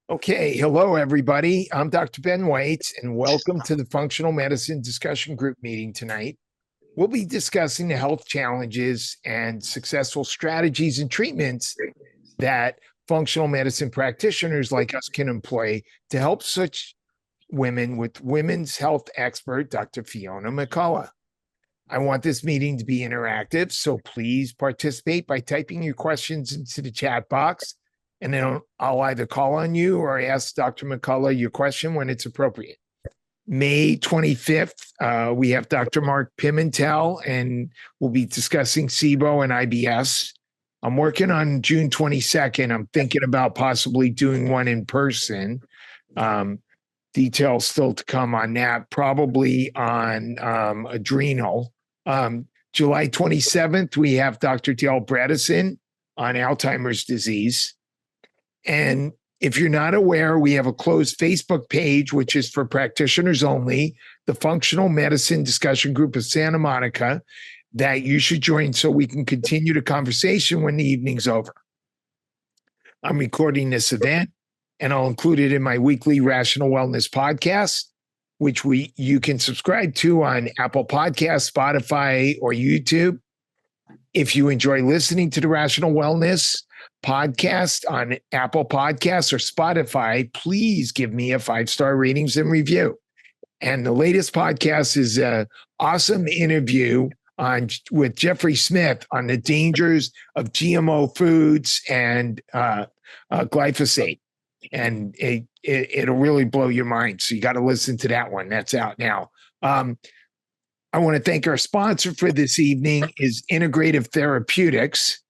Okay, hello everybody. I'm Dr. Ben Weitz, and welcome to the Functional Medicine Discussion Group meeting tonight. We'll be discussing the health challenges and successful strategies and treatments that functional medicine practitioners like us can employ to help such women with women's health expert, Dr. Fiona McCulloch. I want this meeting to be interactive, so please participate by typing your questions into the chat box, and then I'll either call on you or ask Dr. McCulloch your question when it's appropriate. May 25th, we have Dr. Mark Pimentel, and we'll be discussing SIBO and IBS. I'm working on June 22nd. I'm thinking about possibly doing one in person. Details still to come on that, probably on adrenal. July 27th, we have Dr. Dale Bredesen on Alzheimer's disease. And if you're not aware, we have a closed Facebook page, which is for practitioners only, the Functional Medicine Discussion Group of Santa Monica, that you should join so we can continue the conversation when the evening's over. I'm recording this event, and I'll include it in my weekly Rational Wellness podcast, which you can subscribe to on Apple Podcasts, Spotify, or YouTube. If you enjoy listening to the Rational Wellness podcast on Apple Podcasts or Spotify, please give me a 5-star ratings and review. And the latest podcast is an awesome interview with Jeffrey Smith on the dangers of GMO foods and glyphosate. And it'll really blow your mind. So you got to listen to that one. That's out now. I want to thank our sponsor for this evening is Integrative Therapeutics.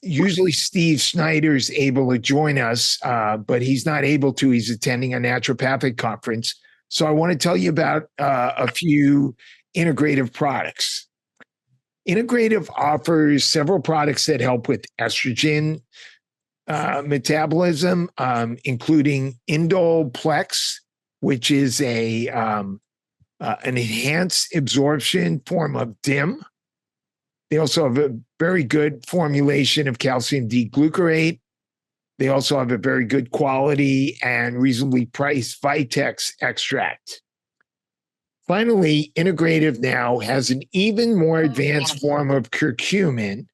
Usually Steve Schneider's able to join us, but he's not able to. He's attending a naturopathic conference. So I want to tell you about a few integrative products. Integrative offers several products that help with estrogen metabolism, including Indolplex, which is an enhanced absorption form of DIM. They also have a very good formulation of calcium D-glucarate. They also have a very good quality and reasonably priced Vitex extract. Finally, Integrative now has an even more advanced form of curcumin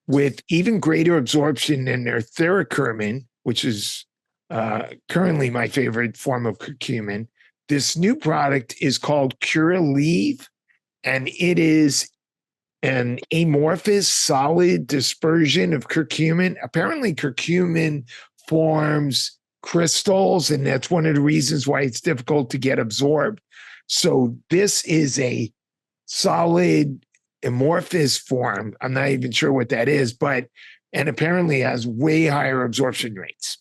with even greater absorption than their theracurmin, which is currently my favorite form of curcumin. This new product is called Curaleave, and it is an amorphous solid dispersion of curcumin. Apparently, curcumin forms crystals, and that's one of the reasons why it's difficult to get absorbed. So this is a solid amorphous form. I'm not even sure what that is, and apparently has way higher absorption rates.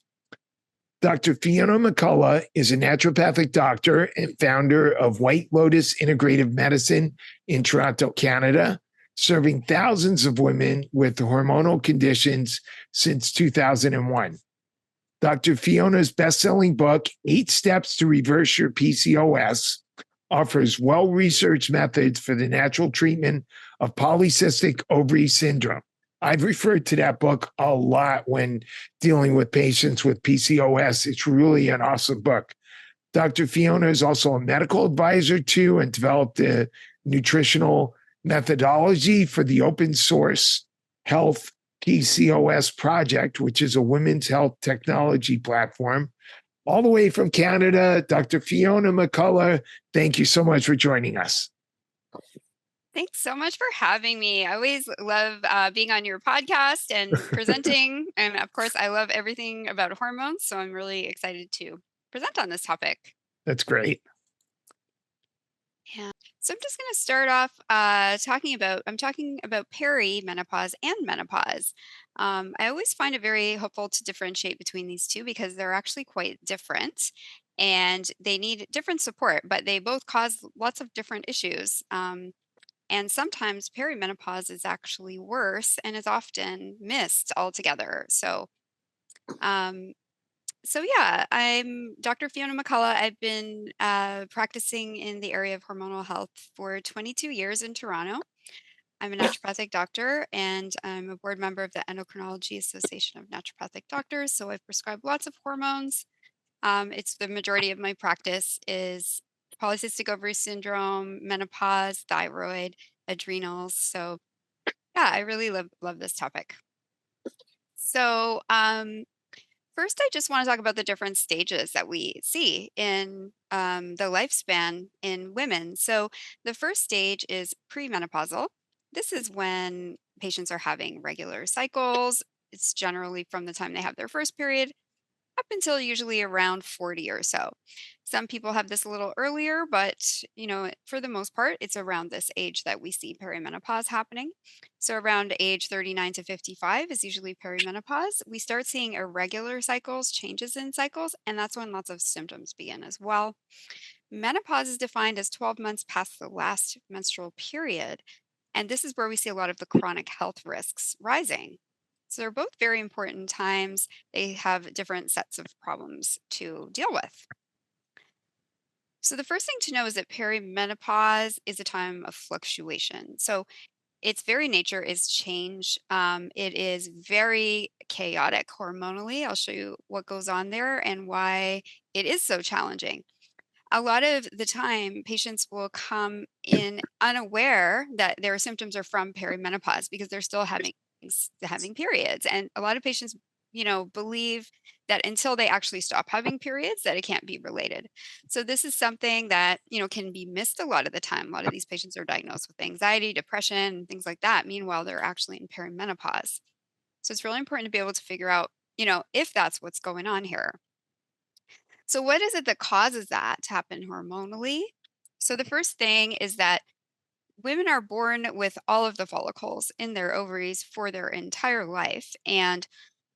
Dr. Fiona McCulloch is a naturopathic doctor and founder of White Lotus Integrative Medicine in Toronto, Canada, serving thousands of women with hormonal conditions since 2001. Dr. Fiona's best-selling book, 8 Steps to Reverse Your PCOS, offers well-researched methods for the natural treatment of polycystic ovary syndrome. I've referred to that book a lot when dealing with patients with PCOS. It's really an awesome book. Dr. Fiona is also a medical advisor to and developed a nutritional methodology for the open source health PCOS project, which is a women's health technology platform. All the way from Canada, Dr. Fiona McCulloch, thank you so much for joining us. Thanks so much for having me. I always love being on your podcast and presenting. And of course, I love everything about hormones. So I'm really excited to present on this topic. That's great. Yeah. So I'm just going to start off talking about perimenopause and menopause. I always find it very helpful to differentiate between these two because they're actually quite different and they need different support, but they both cause lots of different issues. And sometimes perimenopause is actually worse and is often missed altogether. So yeah, I'm Dr. Fiona McCulloch. I've been practicing in the area of hormonal health for 22 years in Toronto. I'm a naturopathic doctor, and I'm a board member of the Endocrinology Association of Naturopathic Doctors. So I prescribe lots of hormones. It's the majority of my practice is polycystic ovary syndrome, menopause, thyroid, adrenals. So yeah, I really love this topic. So first, I just want to talk about the different stages that we see in the lifespan in women. So the first stage is premenopausal. This is when patients are having regular cycles. It's generally from the time they have their first period up until usually around 40 or so. Some people have this a little earlier, but for the most part, it's around this age that we see perimenopause happening. So around age 39 to 55 is usually perimenopause. We start seeing irregular cycles, changes in cycles, and that's when lots of symptoms begin as well. Menopause is defined as 12 months past the last menstrual period. And this is where we see a lot of the chronic health risks rising. So they're both very important times. They have different sets of problems to deal with. So the first thing to know is that perimenopause is a time of fluctuation. So its very nature is change. It is very chaotic hormonally. I'll show you what goes on there and why it is so challenging. A lot of the time, patients will come in unaware that their symptoms are from perimenopause because they're still having periods. And a lot of patients, believe that until they actually stop having periods, that it can't be related. So this is something that, can be missed a lot of the time. A lot of these patients are diagnosed with anxiety, depression, and things like that. Meanwhile, they're actually in perimenopause. So it's really important to be able to figure out, if that's what's going on here. So, what is it that causes that to happen hormonally? So, the first thing is that women are born with all of the follicles in their ovaries for their entire life. And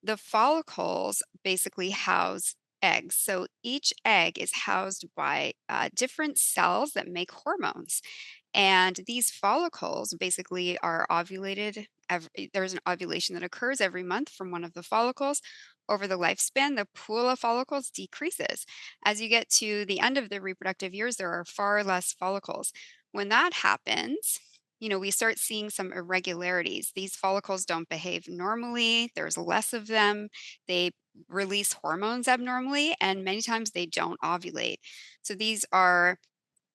the follicles basically house eggs. So, each egg is housed by different cells that make hormones. And these follicles basically are ovulated. There's an ovulation that occurs every month from one of the follicles. Over the lifespan, the pool of follicles decreases. As you get to the end of the reproductive years, there are far less follicles. When that happens, we start seeing some irregularities. These follicles don't behave normally, there's less of them. They release hormones abnormally, and many times they don't ovulate. So these are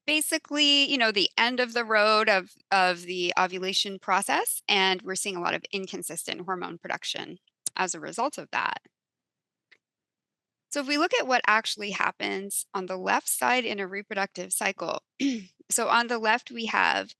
basically, the end of the road of the ovulation process, and we're seeing a lot of inconsistent hormone production as a result of that. So if we look at what actually happens on the left side in a reproductive cycle, so on the left we have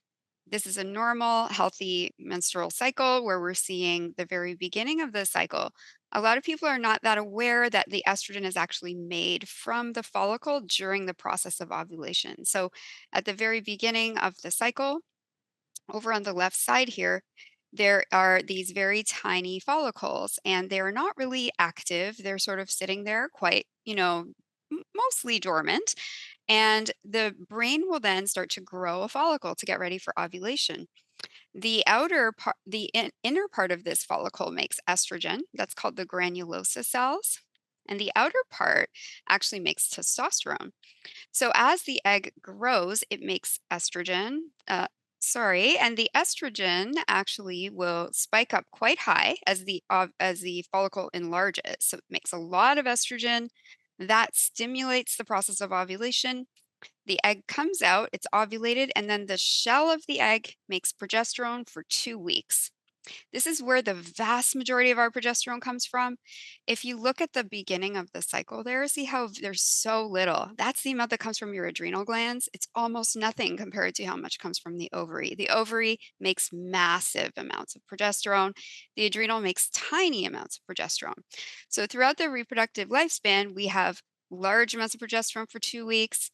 this is a normal, healthy menstrual cycle where we're seeing the very beginning of the cycle. A lot of people are not that aware that the estrogen is actually made from the follicle during the process of ovulation. So, at the very beginning of the cycle, over on the left side here, there are these very tiny follicles, and they're not really active. They're sort of sitting there quite, mostly dormant. And the brain will then start to grow a follicle to get ready for ovulation. The outer part, inner part of this follicle makes estrogen. That's called the granulosa cells. And the outer part actually makes testosterone. So as the egg grows, it makes estrogen. And the estrogen actually will spike up quite high as the follicle enlarges. So it makes a lot of estrogen that stimulates the process of ovulation. The egg comes out, it's ovulated, and then the shell of the egg makes progesterone for 2 weeks. This is where the vast majority of our progesterone comes from. If you look at the beginning of the cycle there, see how there's so little. That's the amount that comes from your adrenal glands. It's almost nothing compared to how much comes from the ovary. The ovary makes massive amounts of progesterone. The adrenal makes tiny amounts of progesterone. So throughout the reproductive lifespan, we have large amounts of progesterone for 2 weeks,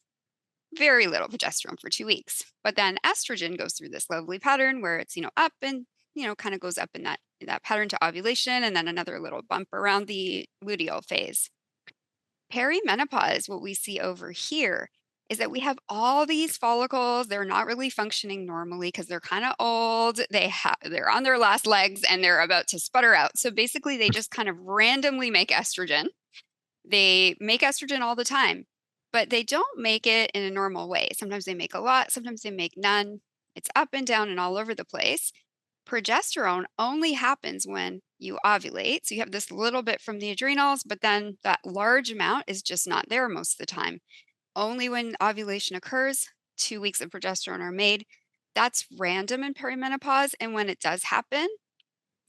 very little progesterone for 2 weeks. But then estrogen goes through this lovely pattern where it's, up and, kind of goes up in that pattern to ovulation, and then another little bump around the luteal phase. Perimenopause, what we see over here is that we have all these follicles. They're not really functioning normally because they're kind of old. They're on their last legs and they're about to sputter out. So basically, they just kind of randomly make estrogen. They make estrogen all the time, but they don't make it in a normal way. Sometimes they make a lot, sometimes they make none. It's up and down and all over the place. Progesterone only happens when you ovulate. So you have this little bit from the adrenals, but then that large amount is just not there most of the time. Only when ovulation occurs, 2 weeks of progesterone are made. That's random in perimenopause. And when it does happen,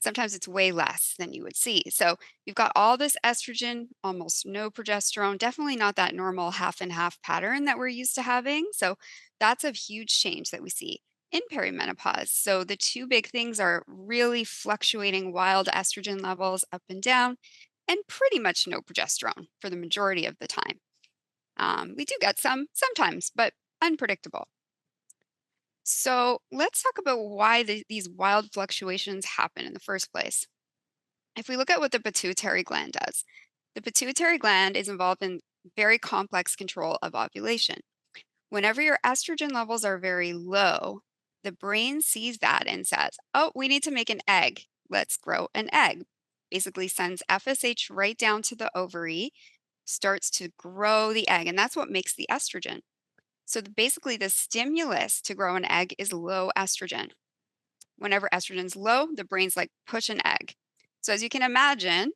sometimes it's way less than you would see. So you've got all this estrogen, almost no progesterone, definitely not that normal half and half pattern that we're used to having. So that's a huge change that we see in perimenopause. So the two big things are really fluctuating wild estrogen levels up and down, and pretty much no progesterone for the majority of the time. We do get some sometimes, but unpredictable. So let's talk about why these wild fluctuations happen in the first place. If we look at what the pituitary gland does, the pituitary gland is involved in very complex control of ovulation. Whenever your estrogen levels are very low, the brain sees that and says, oh, we need to make an egg. Let's grow an egg. Basically sends FSH right down to the ovary, starts to grow the egg, and that's what makes the estrogen. So basically, the stimulus to grow an egg is low estrogen. Whenever estrogen's low, the brain's like, push an egg. So as you can imagine,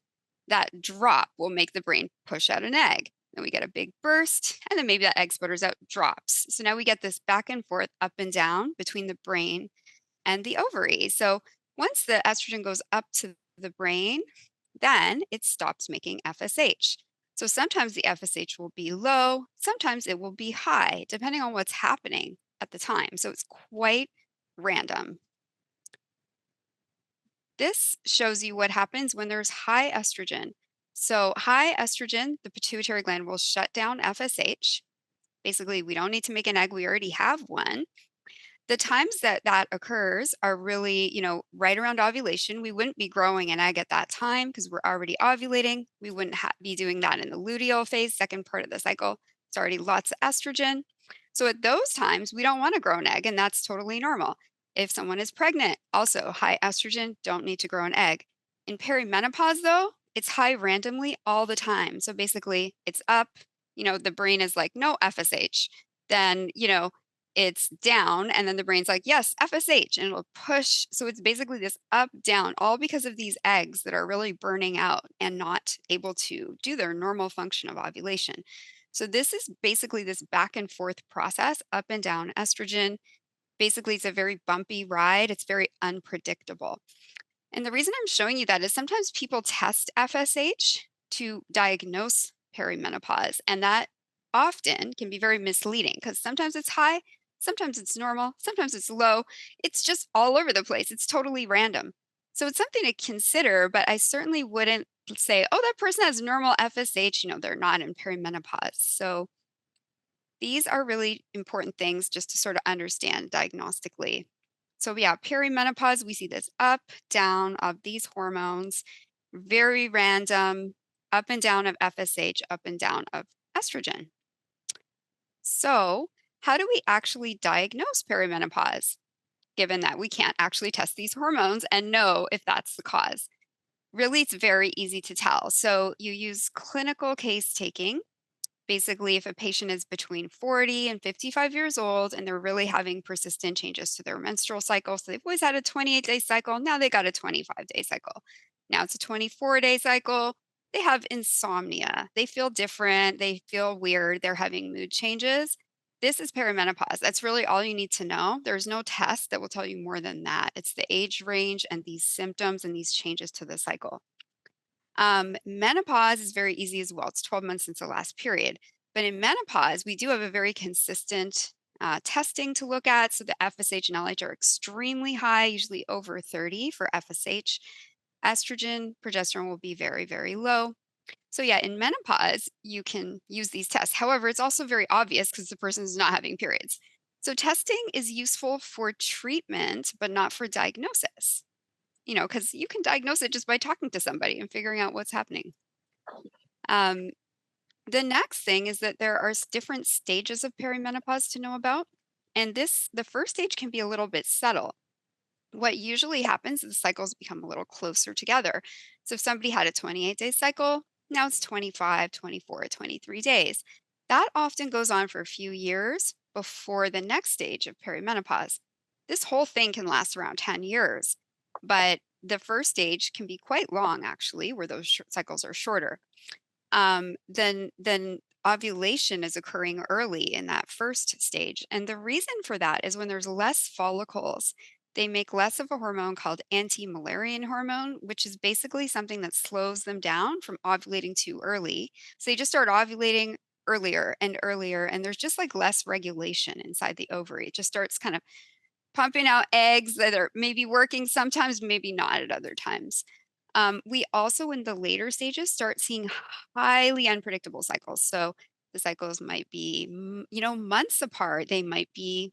that drop will make the brain push out an egg. Then we get a big burst, and then maybe that egg sputters out, drops. So now we get this back and forth, up and down between the brain and the ovary. So once the estrogen goes up to the brain, then it stops making FSH. So sometimes the FSH will be low, sometimes it will be high, depending on what's happening at the time. So it's quite random. This shows you what happens when there's high estrogen. So high estrogen, the pituitary gland will shut down FSH. Basically, we don't need to make an egg, we already have one. The times that that occurs are really, right around ovulation. We wouldn't be growing an egg at that time because we're already ovulating. We wouldn't be doing that in the luteal phase, second part of the cycle. It's already lots of estrogen. So at those times, we don't want to grow an egg, and that's totally normal. If someone is pregnant, also high estrogen, don't need to grow an egg. In perimenopause, though, it's high randomly all the time. So basically, it's up, the brain is like, no FSH. Then, it's down, and then the brain's like, yes, FSH, and it'll push. So it's basically this up, down, all because of these eggs that are really burning out and not able to do their normal function of ovulation. So this is basically this back and forth process, up and down estrogen. Basically, it's a very bumpy ride. It's very unpredictable. And the reason I'm showing you that is sometimes people test FSH to diagnose perimenopause, and that often can be very misleading because sometimes it's high, sometimes it's normal, sometimes it's low. It's just all over the place. It's totally random. So it's something to consider, but I certainly wouldn't say, oh, that person has normal FSH, they're not in perimenopause. So these are really important things just to sort of understand diagnostically. So yeah, perimenopause, we see this up, down of these hormones, very random, up and down of FSH, up and down of estrogen. So how do we actually diagnose perimenopause, given that we can't actually test these hormones and know if that's the cause? Really, it's very easy to tell. So you use clinical case taking. Basically, if a patient is between 40 and 55 years old and they're really having persistent changes to their menstrual cycle, so they've always had a 28-day cycle, now they got a 25-day cycle. Now it's a 24-day cycle. They have insomnia. They feel different. They feel weird. They're having mood changes. This is perimenopause. That's really all you need to know. There's no test that will tell you more than that. It's the age range and these symptoms and these changes to the cycle. Menopause is very easy as well. It's 12 months since the last period. But in menopause, we do have a very consistent testing to look at. So the FSH and LH are extremely high, usually over 30 for FSH. Estrogen, progesterone will be very, very low. So yeah, in menopause, you can use these tests. However, it's also very obvious because the person is not having periods. So testing is useful for treatment, but not for diagnosis, because you can diagnose it just by talking to somebody and figuring out what's happening. Um, the next thing is that there are different stages of perimenopause to know about. And the first stage can be a little bit subtle. What usually happens is the cycles become a little closer together. So if somebody had a 28-day cycle, now it's 25, 24, 23 days. That often goes on for a few years before the next stage of perimenopause. This whole thing can last around 10 years. but the first stage can be quite long, actually, where those cycles are shorter. Then ovulation is occurring early in that first stage. And the reason for that is when there's less follicles, they make less of a hormone called anti-mullerian hormone, which is basically something that slows them down from ovulating too early. So they just start ovulating earlier and earlier, and there's just like less regulation inside the ovary. It just starts kind of pumping out eggs that are maybe working sometimes, maybe not at other times. We also, in the later stages, start seeing highly unpredictable cycles. So the cycles might be, months apart. They might be,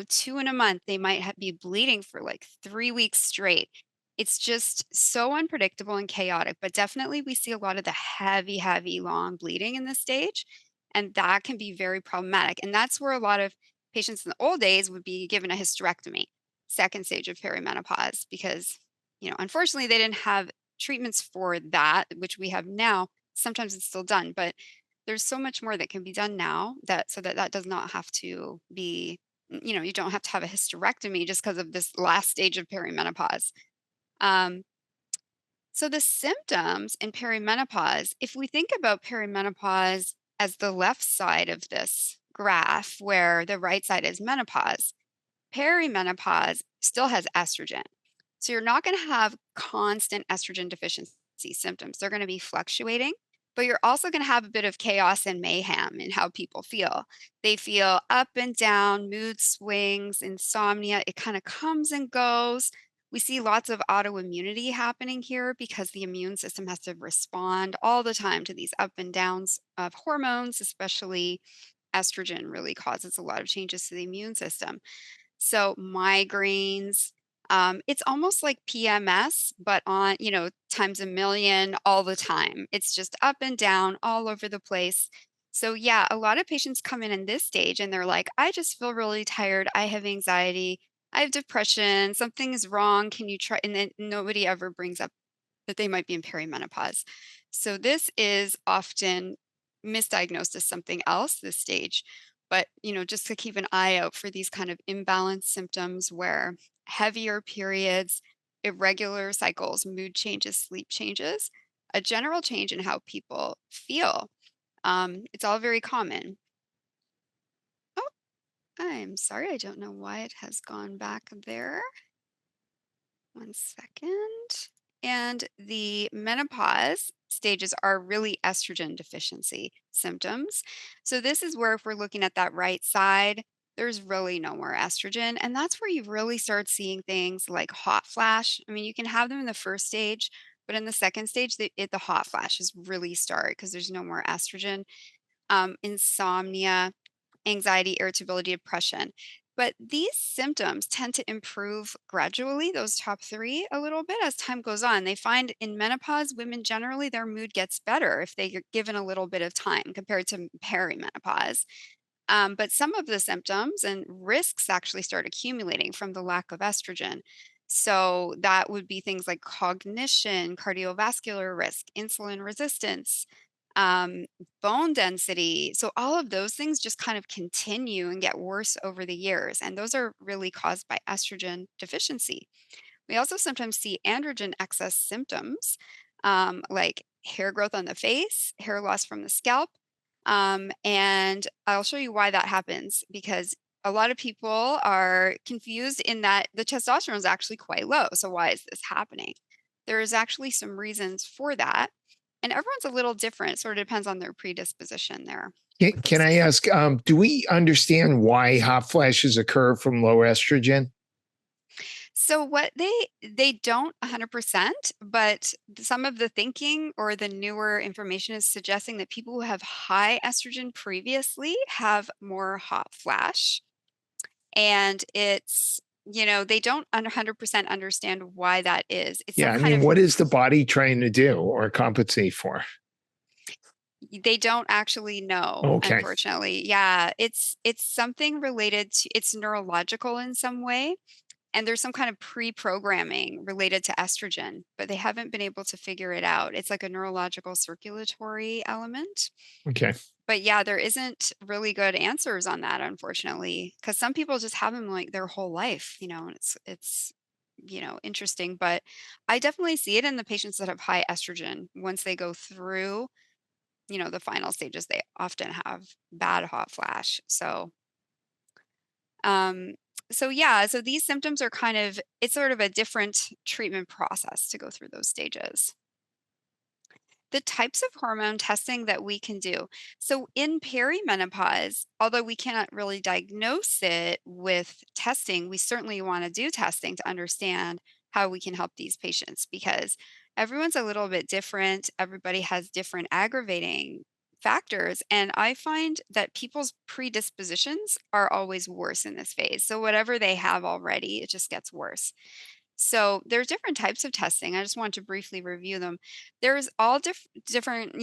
two in a month. They might be bleeding for like 3 weeks straight. It's just so unpredictable and chaotic. But definitely, we see a lot of the heavy, heavy, long bleeding in this stage, and that can be very problematic. And that's where a lot of patients in the old days would be given a hysterectomy, second stage of perimenopause, because unfortunately, they didn't have treatments for that, which we have now. Sometimes it's still done, but there's so much more that can be done now that does not have to be, you don't have to have a hysterectomy just because of this last stage of perimenopause. Um, so the symptoms in perimenopause, if we think about perimenopause as the left side of this graph, where the right side is menopause, perimenopause still has estrogen. So you're not going to have constant estrogen deficiency symptoms. They're going to be fluctuating, but you're also going to have a bit of chaos and mayhem in how people feel. They feel up and down, mood swings, insomnia. It kind of comes and goes. We see lots of autoimmunity happening here because the immune system has to respond all the time to these up and downs of hormones, especially estrogen really causes a lot of changes to the immune system. So migraines, it's almost like PMS, but on, times a million all the time. It's just up and down all over the place. So yeah, a lot of patients come in this stage and they're like, I just feel really tired. I have anxiety. I have depression. Something is wrong. Can you try? And then nobody ever brings up that they might be in perimenopause. So this is often misdiagnosed as something else, this stage. But, just to keep an eye out for these kind of imbalanced symptoms where heavier periods, irregular cycles, mood changes, sleep changes, a general change in how people feel. It's all very common. Oh, I'm sorry. I don't know why it has gone back there. 1 second. And the menopause stages are really estrogen deficiency symptoms. So this is where if we're looking at that right side, there's really no more estrogen. And that's where you really start seeing things like hot flash. I mean, you can have them in the first stage, but in the second stage, the hot flashes really start because there's no more estrogen. Insomnia, anxiety, irritability, depression. But these symptoms tend to improve gradually, those top three, a little bit as time goes on. They find in menopause, women generally, their mood gets better if they get given a little bit of time compared to perimenopause. But some of the symptoms and risks actually start accumulating from the lack of estrogen. So that would be things like cognition, cardiovascular risk, insulin resistance, um, bone density. So all of those things just kind of continue and get worse over the years. And those are really caused by estrogen deficiency. We also sometimes see androgen excess symptoms, like hair growth on the face, hair loss from the scalp. And I'll show you why that happens because a lot of people are confused in that the testosterone is actually quite low. So why is this happening? There is actually some reasons for that. And everyone's a little different. It sort of depends on their predisposition there with Can those I things. ask, do we understand why hot flashes occur from low estrogen? So what they don't 100%, but some of the thinking or the newer information is suggesting that people who have high estrogen previously have more hot flash. And it's, they don't 100% understand why that is. It's Yeah, some I kind mean, of what is the body trying to do or compensate for? they don't actually know, Okay. unfortunately. Yeah, it's something related to it's neurological in some way. And there's some kind of pre-programming related to estrogen, but they haven't been able to figure it out. It's like a neurological circulatory element. Okay. But yeah, there isn't really good answers on that, unfortunately, because some people just have them like their whole life, and it's interesting, but I definitely see it in the patients that have high estrogen. Once they go through, the final stages, they often have bad hot flash. Um, so yeah, so these symptoms are it's sort of a different treatment process to go through those stages. The types of hormone testing that we can do. So in perimenopause, although we cannot really diagnose it with testing, we certainly want to do testing to understand how we can help these patients because everyone's a little bit different. Everybody has different aggravating factors. And I find that people's predispositions are always worse in this phase. So whatever they have already, it just gets worse. So there's different types of testing. I just want to briefly review them. There's all different,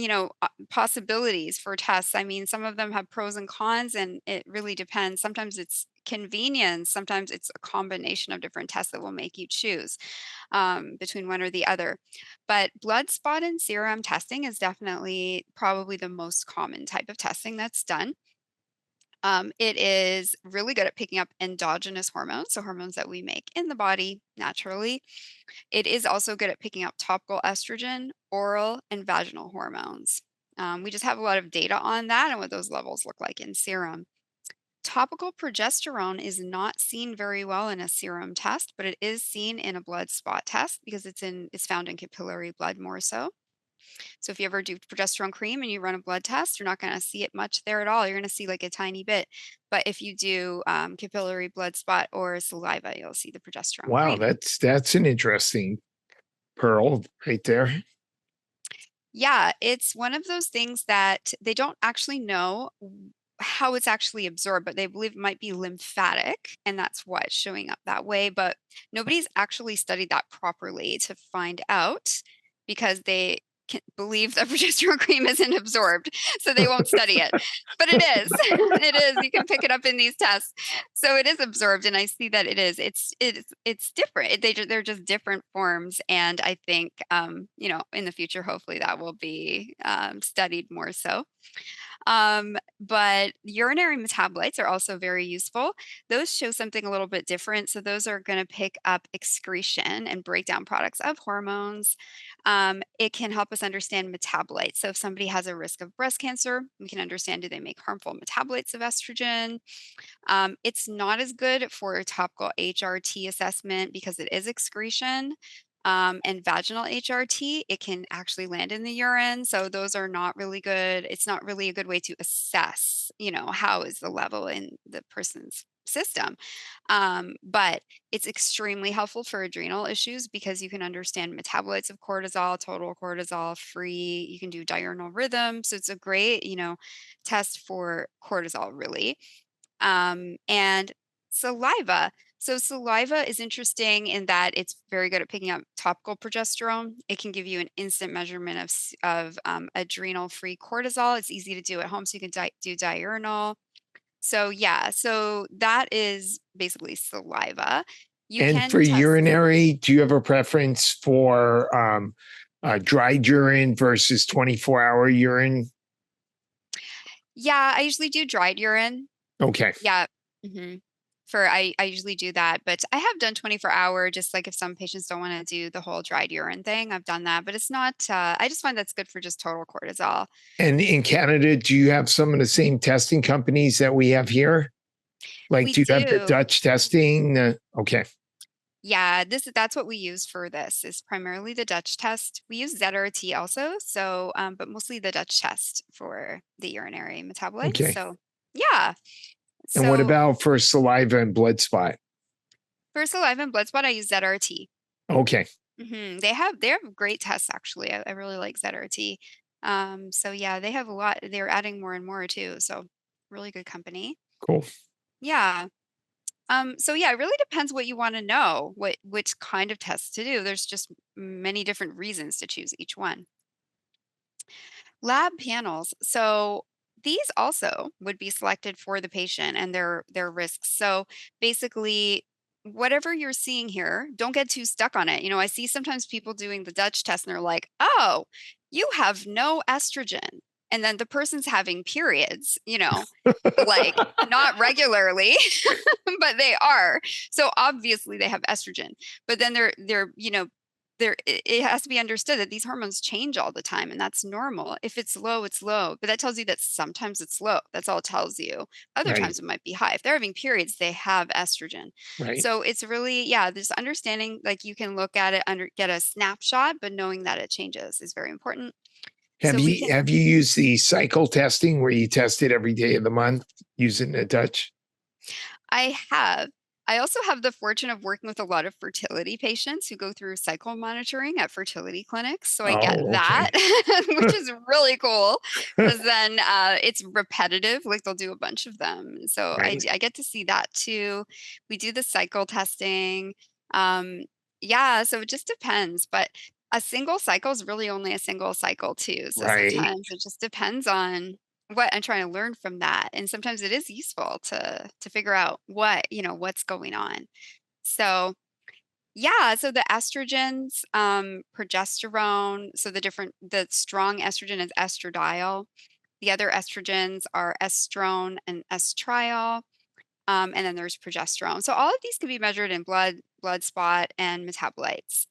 possibilities for tests. I mean, some of them have pros and cons, and it really depends. Sometimes it's convenience. Sometimes it's a combination of different tests that will make you choose between one or the other. But blood spot and serum testing is definitely probably the most common type of testing that's done. It is really good at picking up endogenous hormones, so hormones that we make in the body naturally. It is also good at picking up topical estrogen, oral, and vaginal hormones. We just have a lot of data on that and what those levels look like in serum. Topical progesterone is not seen very well in a serum test, but it is seen in a blood spot test because it's found in capillary blood more so. So if you ever do progesterone cream and you run a blood test, you're not going to see it much there at all. You're going to see like a tiny bit. But if you do capillary blood spot or saliva, you'll see the progesterone Wow, cream. that's an interesting pearl right there. Yeah, it's one of those things that they don't actually know how it's actually absorbed, but they believe it might be lymphatic, and that's why it's showing up that way. But nobody's actually studied that properly to find out because they can believe that progesterone cream isn't absorbed, so they won't study it. But it is. It is. You can pick it up in these tests. So it is absorbed, and I see that it is. It's different. They're just different forms, and I think in the future, hopefully, that will be studied more so. But urinary metabolites are also very useful. Those show something a little bit different. So those are going to pick up excretion and break down products of hormones. It can help us understand metabolites. So if somebody has a risk of breast cancer, we can understand, do they make harmful metabolites of estrogen? It's not as good for a topical HRT assessment because it is excretion. And vaginal HRT, it can actually land in the urine. So those are not really good. It's not really a good way to assess, how is the level in the person's system. But it's extremely helpful for adrenal issues because you can understand metabolites of cortisol, total cortisol free. You can do diurnal rhythm. So it's a great, test for cortisol, really. And saliva. So saliva is interesting in that it's very good at picking up topical progesterone. It can give you an instant measurement of adrenal-free cortisol. It's easy to do at home, so you can do diurnal. So yeah, so that is basically saliva. You And for can test. urinary, do you have a preference for dried urine versus 24-hour urine? Yeah, I usually do dried urine. Okay. Yeah. hmm I usually do that, but I have done 24-hour, just like if some patients don't want to do the whole dried urine thing, I've done that, but it's not, I just find that's good for just total cortisol. And in Canada, do you have some of the same testing companies that we have here? Like, We do you have the do. Dutch testing? Okay. Yeah, that's what we use for this is primarily the Dutch test. We use ZRT also, so, but mostly the Dutch test for the urinary metabolites. Okay. So yeah. And what So about for saliva and blood spot? for saliva and blood spot, I use ZRT. Okay. They have great tests actually. I really like ZRT. So yeah, they have a lot. They're adding more and more too. So really good company. Cool. Yeah. So yeah, it really depends what you want to know, which kind of tests to do. There's just many different reasons to choose each one. Lab panels. So these also would be selected for the patient and their risks. So basically, whatever you're seeing here, don't get too stuck on it. I see sometimes people doing the Dutch test and they're like, "Oh, you have no estrogen." and then the person's having periods, like not regularly, but they are. So obviously they have estrogen, but then it has to be understood that these hormones change all the time, and that's normal. If it's low, it's low, but that tells you that sometimes it's low. That's all it tells you. Other Right. times it might be high. If they're having periods, they have estrogen. Right. So it's really, yeah, this understanding, like you can look at it get a snapshot, but knowing that it changes is very important. Have So we you can have you used the cycle testing where you test it every day of the month using a Dutch? I have. I also have the fortune of working with a lot of fertility patients who go through cycle monitoring at fertility clinics. So I get Oh, that, okay. which is really cool because then it's repetitive. Like they'll do a bunch of them. So Right. I get to see that too. We do the cycle testing. Um, yeah, so it just depends. But a single cycle is really only a single cycle too. So Right. sometimes it just depends on what I'm trying to learn from that, and sometimes it is useful to figure out what's going on. So, yeah, so the estrogens, progesterone, so the strong estrogen is estradiol. The other estrogens are estrone and estriol, and then there's progesterone. So all of these can be measured in blood spot, and metabolites.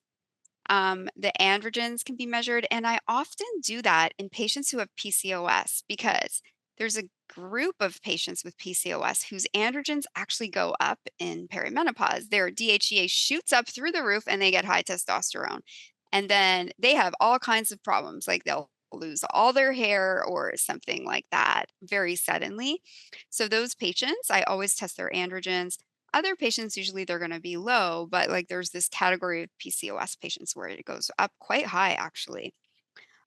The androgens can be measured, and I often do that in patients who have PCOS because there's a group of patients with PCOS whose androgens actually go up in perimenopause. Their DHEA shoots up through the roof and they get high testosterone. And then they have all kinds of problems, like they'll lose all their hair or something like that very suddenly. So, those patients, I always test their androgens. Other patients, usually they're going to be low, but like there's this category of PCOS patients where it goes up quite high, actually.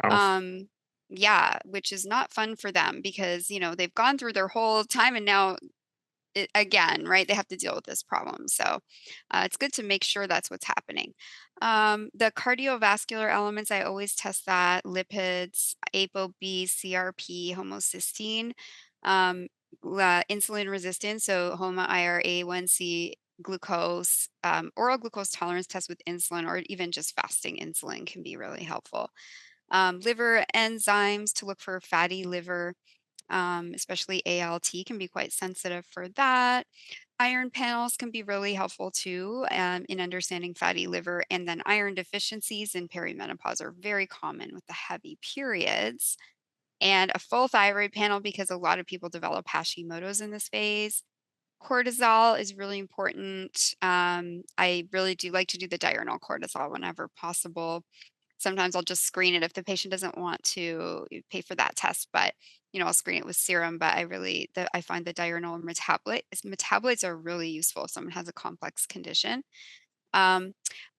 Oh, Um, yeah, which is not fun for them because, they've gone through their whole time and now again, right, they have to deal with this problem. So it's good to make sure that's what's happening. The cardiovascular elements, I always test that lipids, ApoB, CRP, homocysteine. Um, Insulin resistance, so HOMA-IR-A1C, glucose, oral glucose tolerance test with insulin, or even just fasting insulin can be really helpful. Liver enzymes to look for fatty liver, especially ALT can be quite sensitive for that. Iron panels can be really helpful too, in understanding fatty liver. And then iron deficiencies in perimenopause are very common with the heavy periods. And a full thyroid panel because a lot of people develop Hashimoto's in this phase. Cortisol is really important. I really do like to do the diurnal cortisol whenever possible. Sometimes I'll just screen it if the patient doesn't want to pay for that test, but I'll screen it with serum. But I find the diurnal metabolites are really useful if someone has a complex condition. Um,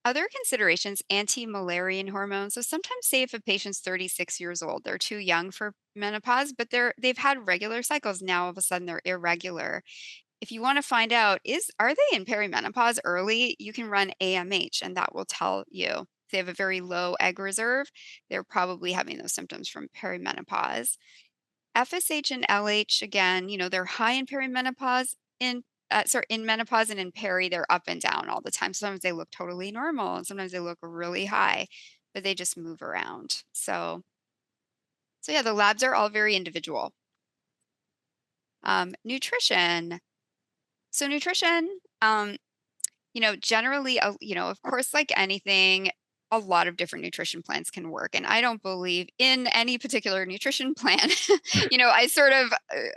Other considerations, anti-mullerian hormones. So sometimes say if a patient's 36 years old, they're too young for menopause, but they've had regular cycles. Now all of a sudden they're irregular. If you want to find out are they in perimenopause early, you can run AMH and that will tell you. If they have a very low egg reserve, they're probably having those symptoms from perimenopause. FSH and LH, again, they're high in perimenopause, in menopause, and in peri, they're up and down all the time. Sometimes they look totally normal and sometimes they look really high, but they just move around. So yeah, the labs are all very individual. Nutrition. So nutrition, generally, of course, like anything, a lot of different nutrition plans can work. And I don't believe in any particular nutrition plan.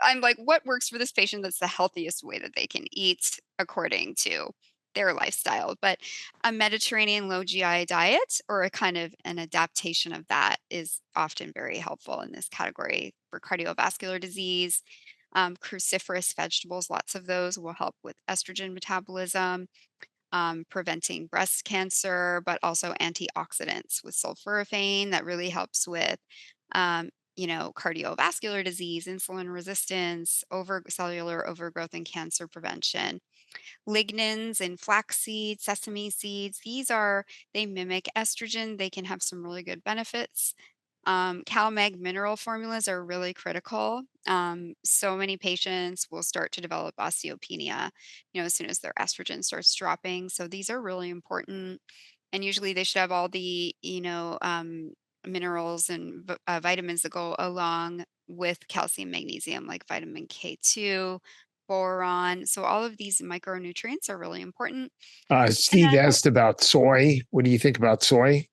I'm like, what works for this patient that's the healthiest way that they can eat according to their lifestyle? But a Mediterranean low GI diet or a kind of an adaptation of that is often very helpful in this category for cardiovascular disease. Cruciferous vegetables, lots of those will help with estrogen metabolism, preventing breast cancer, but also antioxidants with sulforaphane that really helps with, cardiovascular disease, insulin resistance, cellular overgrowth, and cancer prevention. Lignans in flaxseed, sesame seeds, they mimic estrogen. They can have some really good benefits. CalMag mineral formulas are really critical. So many patients will start to develop osteopenia, as soon as their estrogen starts dropping. So these are really important. And usually they should have all the, minerals and vitamins that go along with calcium, magnesium, like vitamin K2, boron. So all of these micronutrients are really important. And Steve then asked about soy. What do you think about soy?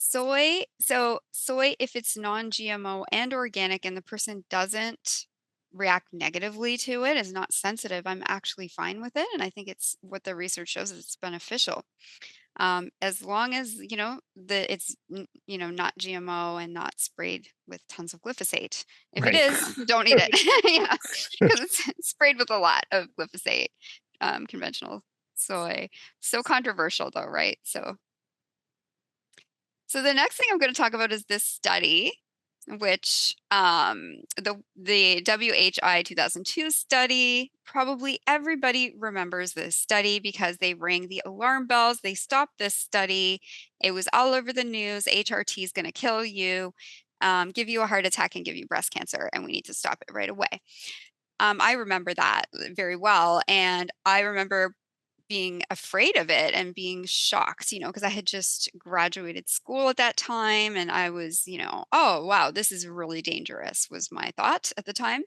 soy. So soy, if it's non-GMO and organic and the person doesn't react negatively to it, is not sensitive, I'm actually fine with it. And I think it's what the research shows is it's beneficial. As long as it's not GMO and not sprayed with tons of glyphosate. If it Right. is, don't eat it. Yeah, because it's sprayed with a lot of glyphosate, conventional soy. So controversial though, right? So the next thing I'm going to talk about is this study, which the WHI 2002 study. Probably everybody remembers this study because they rang the alarm bells. They stopped this study. It was all over the news. HRT is going to kill you, give you a heart attack, and give you breast cancer, and we need to stop it right away. I remember that very well, and I remember being afraid of it and being shocked, because I had just graduated school at that time and I was, oh, wow, this is really dangerous, was my thought at the time.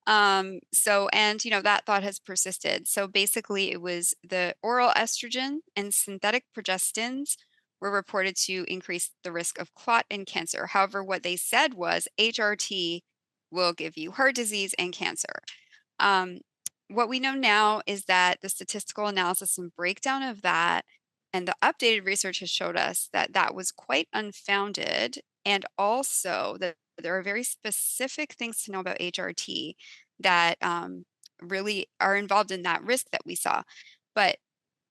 And that thought has persisted. So basically, it was the oral estrogen and synthetic progestins were reported to increase the risk of clot and cancer. However, what they said was HRT will give you heart disease and cancer. Um, what we know now is that the statistical analysis and breakdown of that and the updated research has showed us that that was quite unfounded, and also that there are very specific things to know about HRT that really are involved in that risk that we saw. But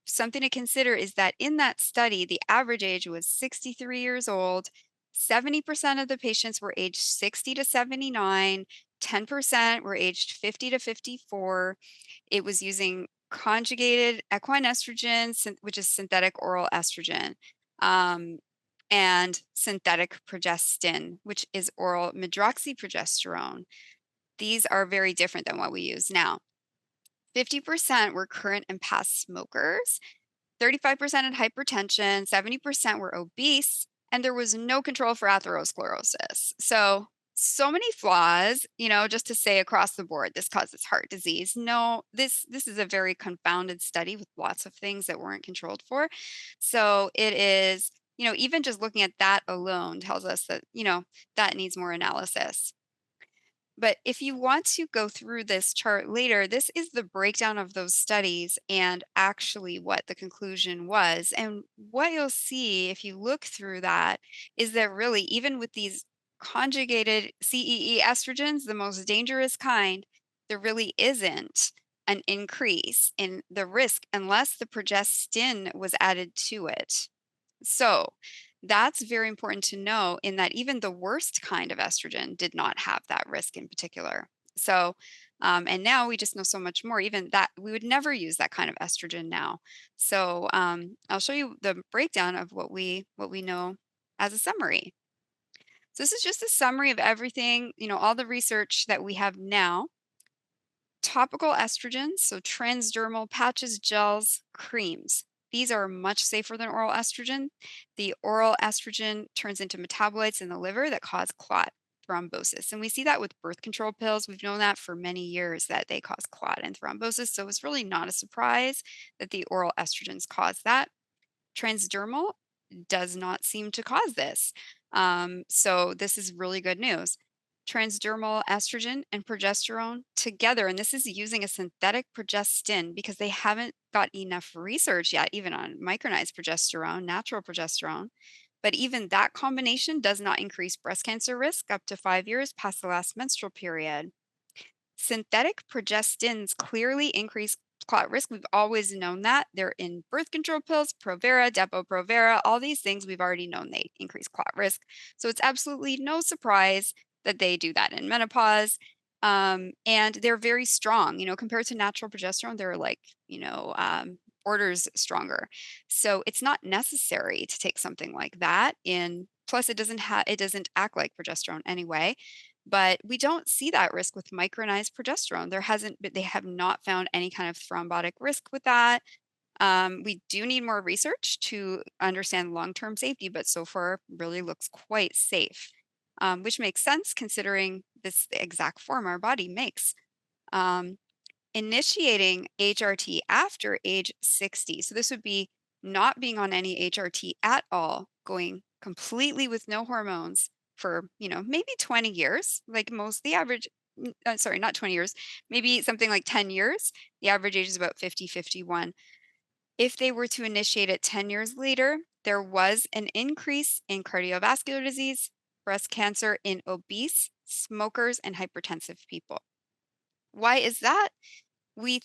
something to consider is that in that study, the average age was 63 years old. 70% of the patients were aged 60 to 79. 10% were aged 50 to 54. It was using conjugated equine estrogen, which is synthetic oral estrogen, um, and synthetic progestin, which is oral medroxyprogesterone. These are very different than what we use now. 50% were current and past smokers. 35% had hypertension, 70% were obese, and there was no control for atherosclerosis. So many flaws, just to say across the board, this causes heart disease. No, this is a very confounded study with lots of things that weren't controlled for. So it is, even just looking at that alone tells us that, that needs more analysis. But if you want to go through this chart later, this is the breakdown of those studies and actually what the conclusion was. And what you'll see if you look through that is that really, even with these conjugated CEE estrogens, the most dangerous kind, there really isn't an increase in the risk unless the progestin was added to it. So that's very important to know, in that even the worst kind of estrogen did not have that risk in particular. So, and now we just know so much more, even that we would never use that kind of estrogen now. So I'll show you the breakdown of what we know as a summary. So this is just a summary of everything, all the research that we have now. Topical estrogens, so transdermal patches, gels, creams. These are much safer than oral estrogen. The oral estrogen turns into metabolites in the liver that cause clot thrombosis. And we see that with birth control pills. We've known that for many years that they cause clot and thrombosis. So it's really not a surprise that the oral estrogens cause that. Transdermal does not seem to cause this. So this is really good news. Transdermal estrogen and progesterone together, and this is using a synthetic progestin because they haven't got enough research yet, even on micronized progesterone, natural progesterone. But even that combination does not increase breast cancer risk up to 5 years past the last menstrual period. Synthetic progestins clearly increase clot risk. We've always known that. They're in birth control pills, Provera, Depo-Provera, all these things we've already known they increase clot risk. So it's absolutely no surprise that they do that in menopause. And they're very strong, compared to natural progesterone, they're like, orders stronger. So it's not necessary to take something like that in. Plus, it doesn't act like progesterone anyway. But we don't see that risk with micronized progesterone. They have not found any kind of thrombotic risk with that. We do need more research to understand long-term safety, but so far really looks quite safe, which makes sense considering this the exact form our body makes. Um, Initiating HRT after age 60. So this would be not being on any HRT at all, going completely with no hormones for, maybe 20 years, like most the average, sorry, not 20 years, maybe something like 10 years. The average age is about 50, 51. If they were to initiate it 10 years later, there was an increase in cardiovascular disease, breast cancer in obese, smokers, and hypertensive people. Why is that? We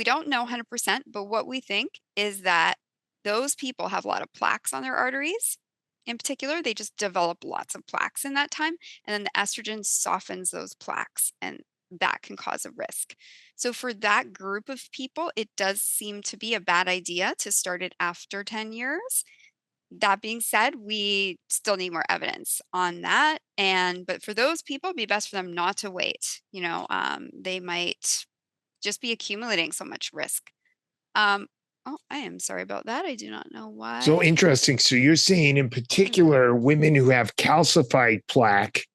don't know 100%, but what we think is that those people have a lot of plaques on their arteries. In particular, they just develop lots of plaques in that time, and then the estrogen softens those plaques, and that can cause a risk. So for that group of people, it does seem to be a bad idea to start it after 10 years. That being said, we still need more evidence on that. But for those people, it'd be best for them not to wait. They might just be accumulating so much risk. Oh, I am sorry about that. I do not know So why. interesting. So you're saying in particular, women who have calcified plaque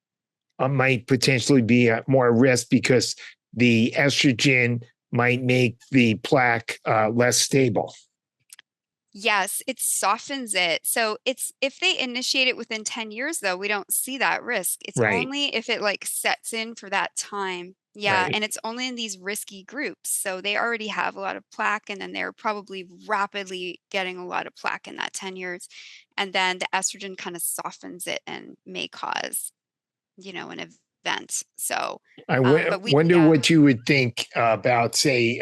might potentially be at more risk because the estrogen might make the plaque less stable. Yes, it softens it. So it's if they initiate it within 10 years, though, we don't see that risk. It's Right. only if it like sets in for that time. Yeah, Right. and it's only in these risky groups. So they already have a lot of plaque, and then they're probably rapidly getting a lot of plaque in that 10 years. And then the estrogen kind of softens it and may cause, an event. So, but Wonder yeah. what you would think about, say,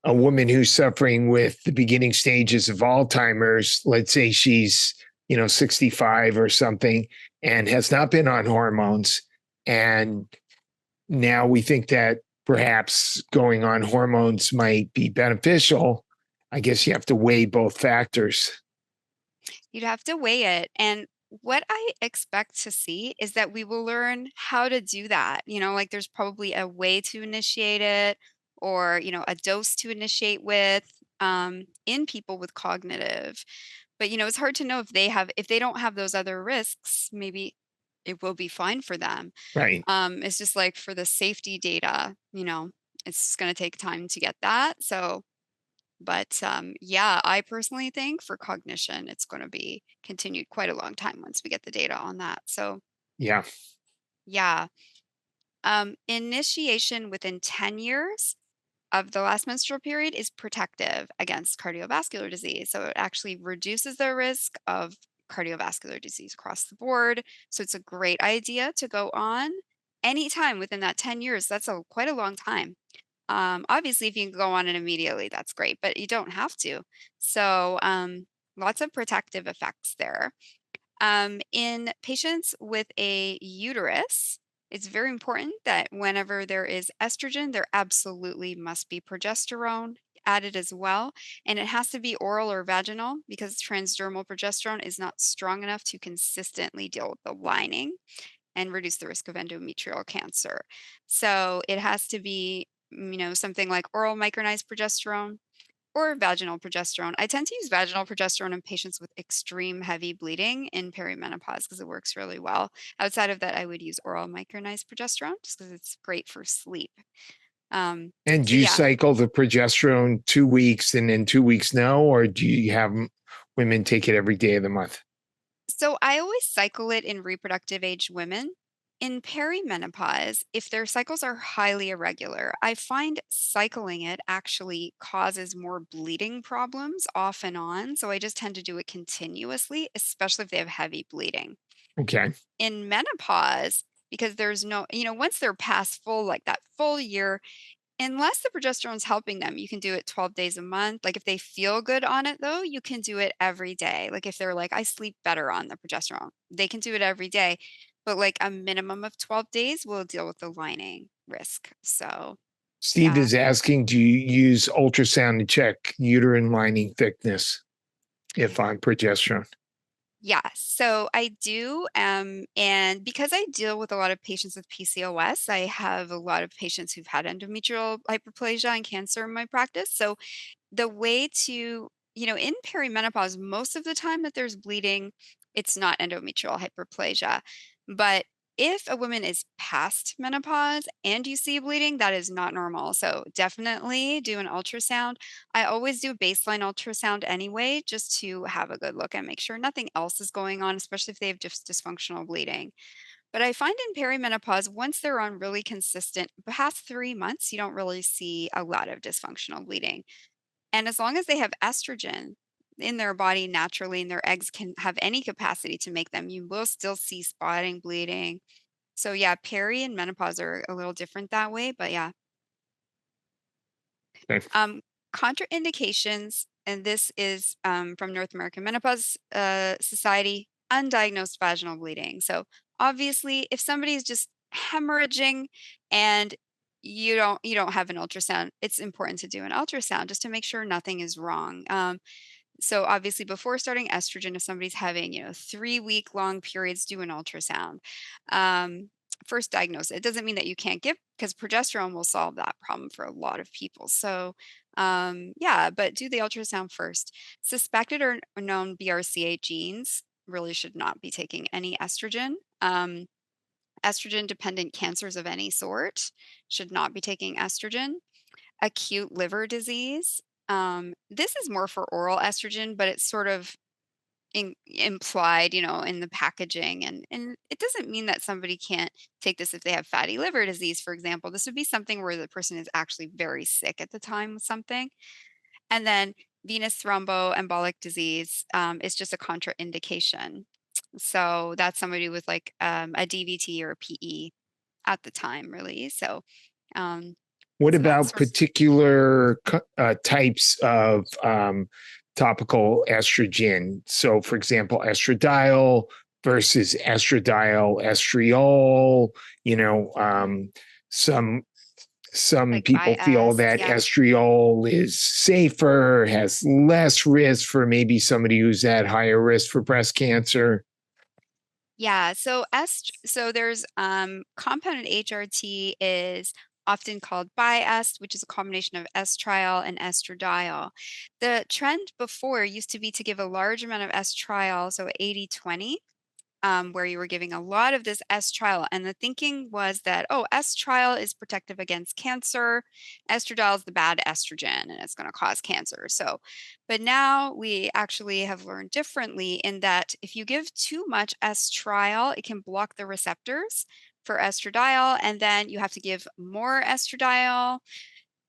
a woman who's suffering with the beginning stages of Alzheimer's. Let's say she's, 65 or something and has not been on hormones. And now we think that perhaps going on hormones might be beneficial. I guess you have to weigh both factors. You'd have to weigh it. And what I expect to see is that we will learn how to do that. Like there's probably a way to initiate it or, a dose to initiate with in people with cognitive. But, it's hard to know if they don't have those other risks, maybe it will be fine for them. Right. It's just like for the safety data, it's going to take time to get that. So, but yeah, I personally think for cognition, it's going to be continued quite a long time once we get the data on that. So Yeah. yeah, initiation within 10 years of the last menstrual period is protective against cardiovascular disease. So it actually reduces the risk of cardiovascular disease across the board. So it's a great idea to go on anytime within that 10 years. That's quite a long time. Obviously, if you can go on it immediately, that's great, but you don't have to. So, lots of protective effects there. In patients with a uterus, it's very important that whenever there is estrogen, there absolutely must be progesterone added as well. And it has to be oral or vaginal because transdermal progesterone is not strong enough to consistently deal with the lining and reduce the risk of endometrial cancer. So it has to be, something like oral micronized progesterone or vaginal progesterone. I tend to use vaginal progesterone in patients with extreme heavy bleeding in perimenopause because it works really well. Outside of that, I would use oral micronized progesterone just because it's great for sleep. And do So you yeah. cycle the progesterone 2 weeks and then 2 weeks no, or do you have women take it every day of the month? So I always cycle it in reproductive age women. In perimenopause, if their cycles are highly irregular, I find cycling it actually causes more bleeding problems off and on. So I just tend to do it continuously, especially if they have heavy bleeding. Okay. In menopause, because there's no, once they're past full, like that full year, unless the progesterone's helping them, you can do it 12 days a month. Like if they feel good on it though, you can do it every day. Like if they're like, I sleep better on the progesterone, they can do it every day. But like a minimum of 12 days will deal with the lining risk. So Steve yeah. is asking, do you use ultrasound to check uterine lining thickness if on progesterone? Yeah, so I do, and because I deal with a lot of patients with PCOS, I have a lot of patients who've had endometrial hyperplasia and cancer in my practice. So the way to, in perimenopause, most of the time that there's bleeding, it's not endometrial hyperplasia. But if a woman is past menopause and you see bleeding, that is not normal. So definitely do an ultrasound. I always do a baseline ultrasound anyway, just to have a good look and make sure nothing else is going on, especially if they have just dysfunctional bleeding. But I find in perimenopause, once they're on really consistent, past 3 months, you don't really see a lot of dysfunctional bleeding. And as long as they have estrogen in their body naturally and their eggs can have any capacity to make them, you will still see spotting, bleeding. So yeah, peri and menopause are a little different that way, but yeah. Okay. Contraindications, and this is from North American Menopause Society, undiagnosed vaginal bleeding. So obviously, if somebody is just hemorrhaging and you don't have an ultrasound, it's important to do an ultrasound just to make sure nothing is wrong. So obviously, before starting estrogen, if somebody's having 3-week long periods, do an ultrasound. Um, First diagnose it. It doesn't mean that you can't give, because progesterone will solve that problem for a lot of people. So yeah, but do the ultrasound first. Suspected or known BRCA genes really should not be taking any estrogen. Estrogen dependent cancers of any sort should not be taking estrogen. Acute liver disease. This is more for oral estrogen, but it's sort of implied, in the packaging. And it doesn't mean that somebody can't take this if they have fatty liver disease, for example. This would be something where the person is actually very sick at the time with something. And then venous thromboembolic disease is just a contraindication. So that's somebody with like a DVT or a PE at the time, really. So, um, What so that's about sort of. particular types of topical estrogen? So, for example, estradiol versus estradiol estriol. You know, some Like people feel biased, that yeah. estriol is safer, has less risk for maybe somebody who's at higher risk for breast cancer. Yeah, so there's compounded HRT is often called biest, which is a combination of estriol and estradiol. The trend before used to be to give a large amount of estriol, so 80-20, where you were giving a lot of this estriol. And the thinking was that, oh, estriol is protective against cancer. Estradiol is the bad estrogen and it's going to cause cancer. So, but now we actually have learned differently in that if you give too much estriol, it can block the receptors for estradiol. And then you have to give more estradiol,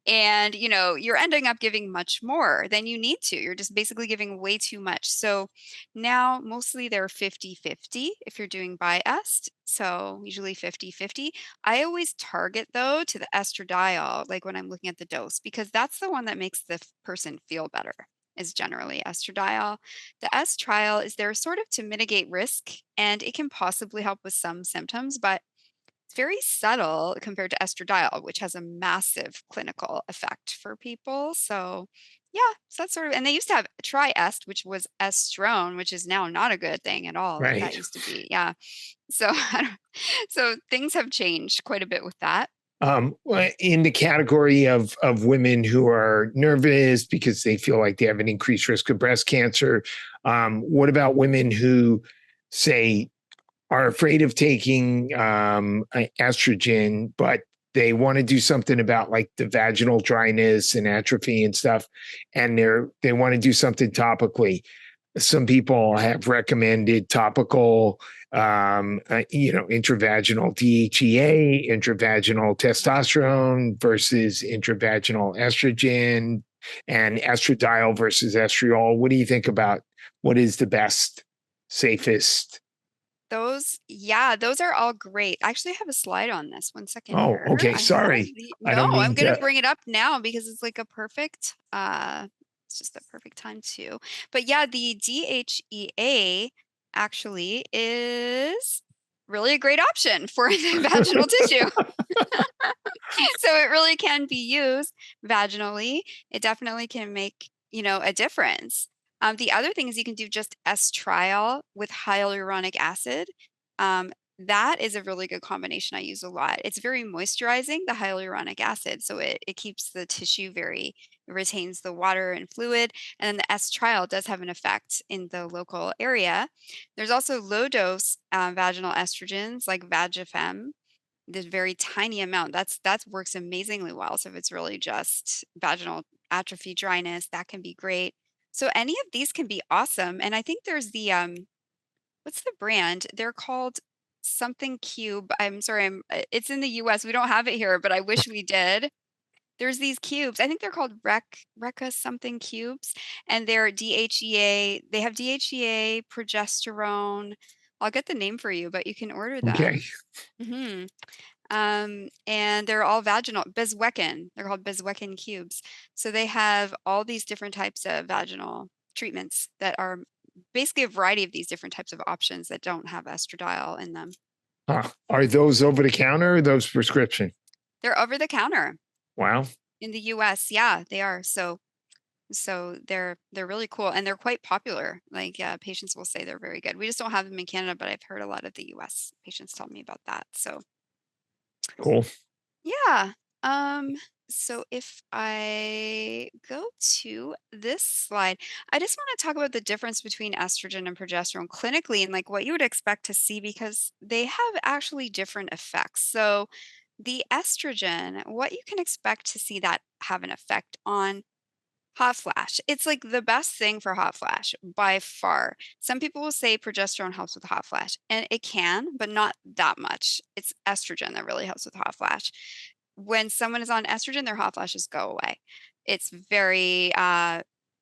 and you're ending up giving much more than you need to. You're just basically giving way too much. So now mostly they're 50-50 if you're doing biest, so usually 50-50. I always target though to the estradiol, like when I'm looking at the dose, because that's the one that makes the person feel better, is generally estradiol. The estriol is there sort of to mitigate risk, and it can possibly help with some symptoms, but it's very subtle compared to estradiol, which has a massive clinical effect for people. So, yeah, so that's sort of, and they used to have triest, which was estrone, which is now not a good thing at all. Like that Right. used to be, yeah. So, so things have changed quite a bit with that. In the category of women who are nervous because they feel like they have an increased risk of breast cancer, what about women who say are afraid of taking estrogen, but they want to do something about like the vaginal dryness and atrophy and stuff, and they want to do something topically? Some people have recommended topical, intravaginal DHEA, intravaginal testosterone versus intravaginal estrogen, and estradiol versus estriol. What do you think about what is the best, safest? Yeah, those are all great. I actually have a slide on this. One second Oh, here. okay. I have Sorry. the, I no, don't I'm mean gonna to. bring it up now because it's like a perfect, it's just a perfect time to. But yeah, the DHEA actually is really a great option for the vaginal tissue. So it really can be used vaginally. It definitely can make, a difference. The other thing is you can do just estriol with hyaluronic acid. That is a really good combination I use a lot. It's very moisturizing, the hyaluronic acid, so it keeps the tissue very It retains the water and fluid. And then the estriol does have an effect in the local area. There's also low dose vaginal estrogens like Vagifem. This very tiny amount that works amazingly well. So if it's really just vaginal atrophy, dryness, that can be great. So any of these can be awesome. And I think there's the what's the brand? They're called something cube. I'm sorry, it's in the US. We don't have it here, but I wish we did. There's these cubes. I think they're called Recca something cubes, and they're DHEA. They have DHEA, progesterone. I'll get the name for you, but you can order Okay. them. Hmm. And they're all vaginal, Bezwecken. They're called Bezwecken cubes. So they have all these different types of vaginal treatments that are basically a variety of these different types of options that don't have estradiol in them. Are those over the counter or those prescription? They're over the counter Wow. in the US. Yeah, they are. So they're really cool and they're quite popular. Like patients will say they're very good. We just don't have them in Canada, but I've heard a lot of the US patients tell me about that. So Cool. yeah. Um, so if I go to this slide, I just want to talk about the difference between estrogen and progesterone clinically and like what you would expect to see because they have actually different effects. So the estrogen, what you can expect to see that have an effect on hot flash. It's like the best thing for hot flash by far. Some people will say progesterone helps with hot flash, and it can, but not that much. It's estrogen that really helps with hot flash. When someone is on estrogen, their hot flashes go away. It's very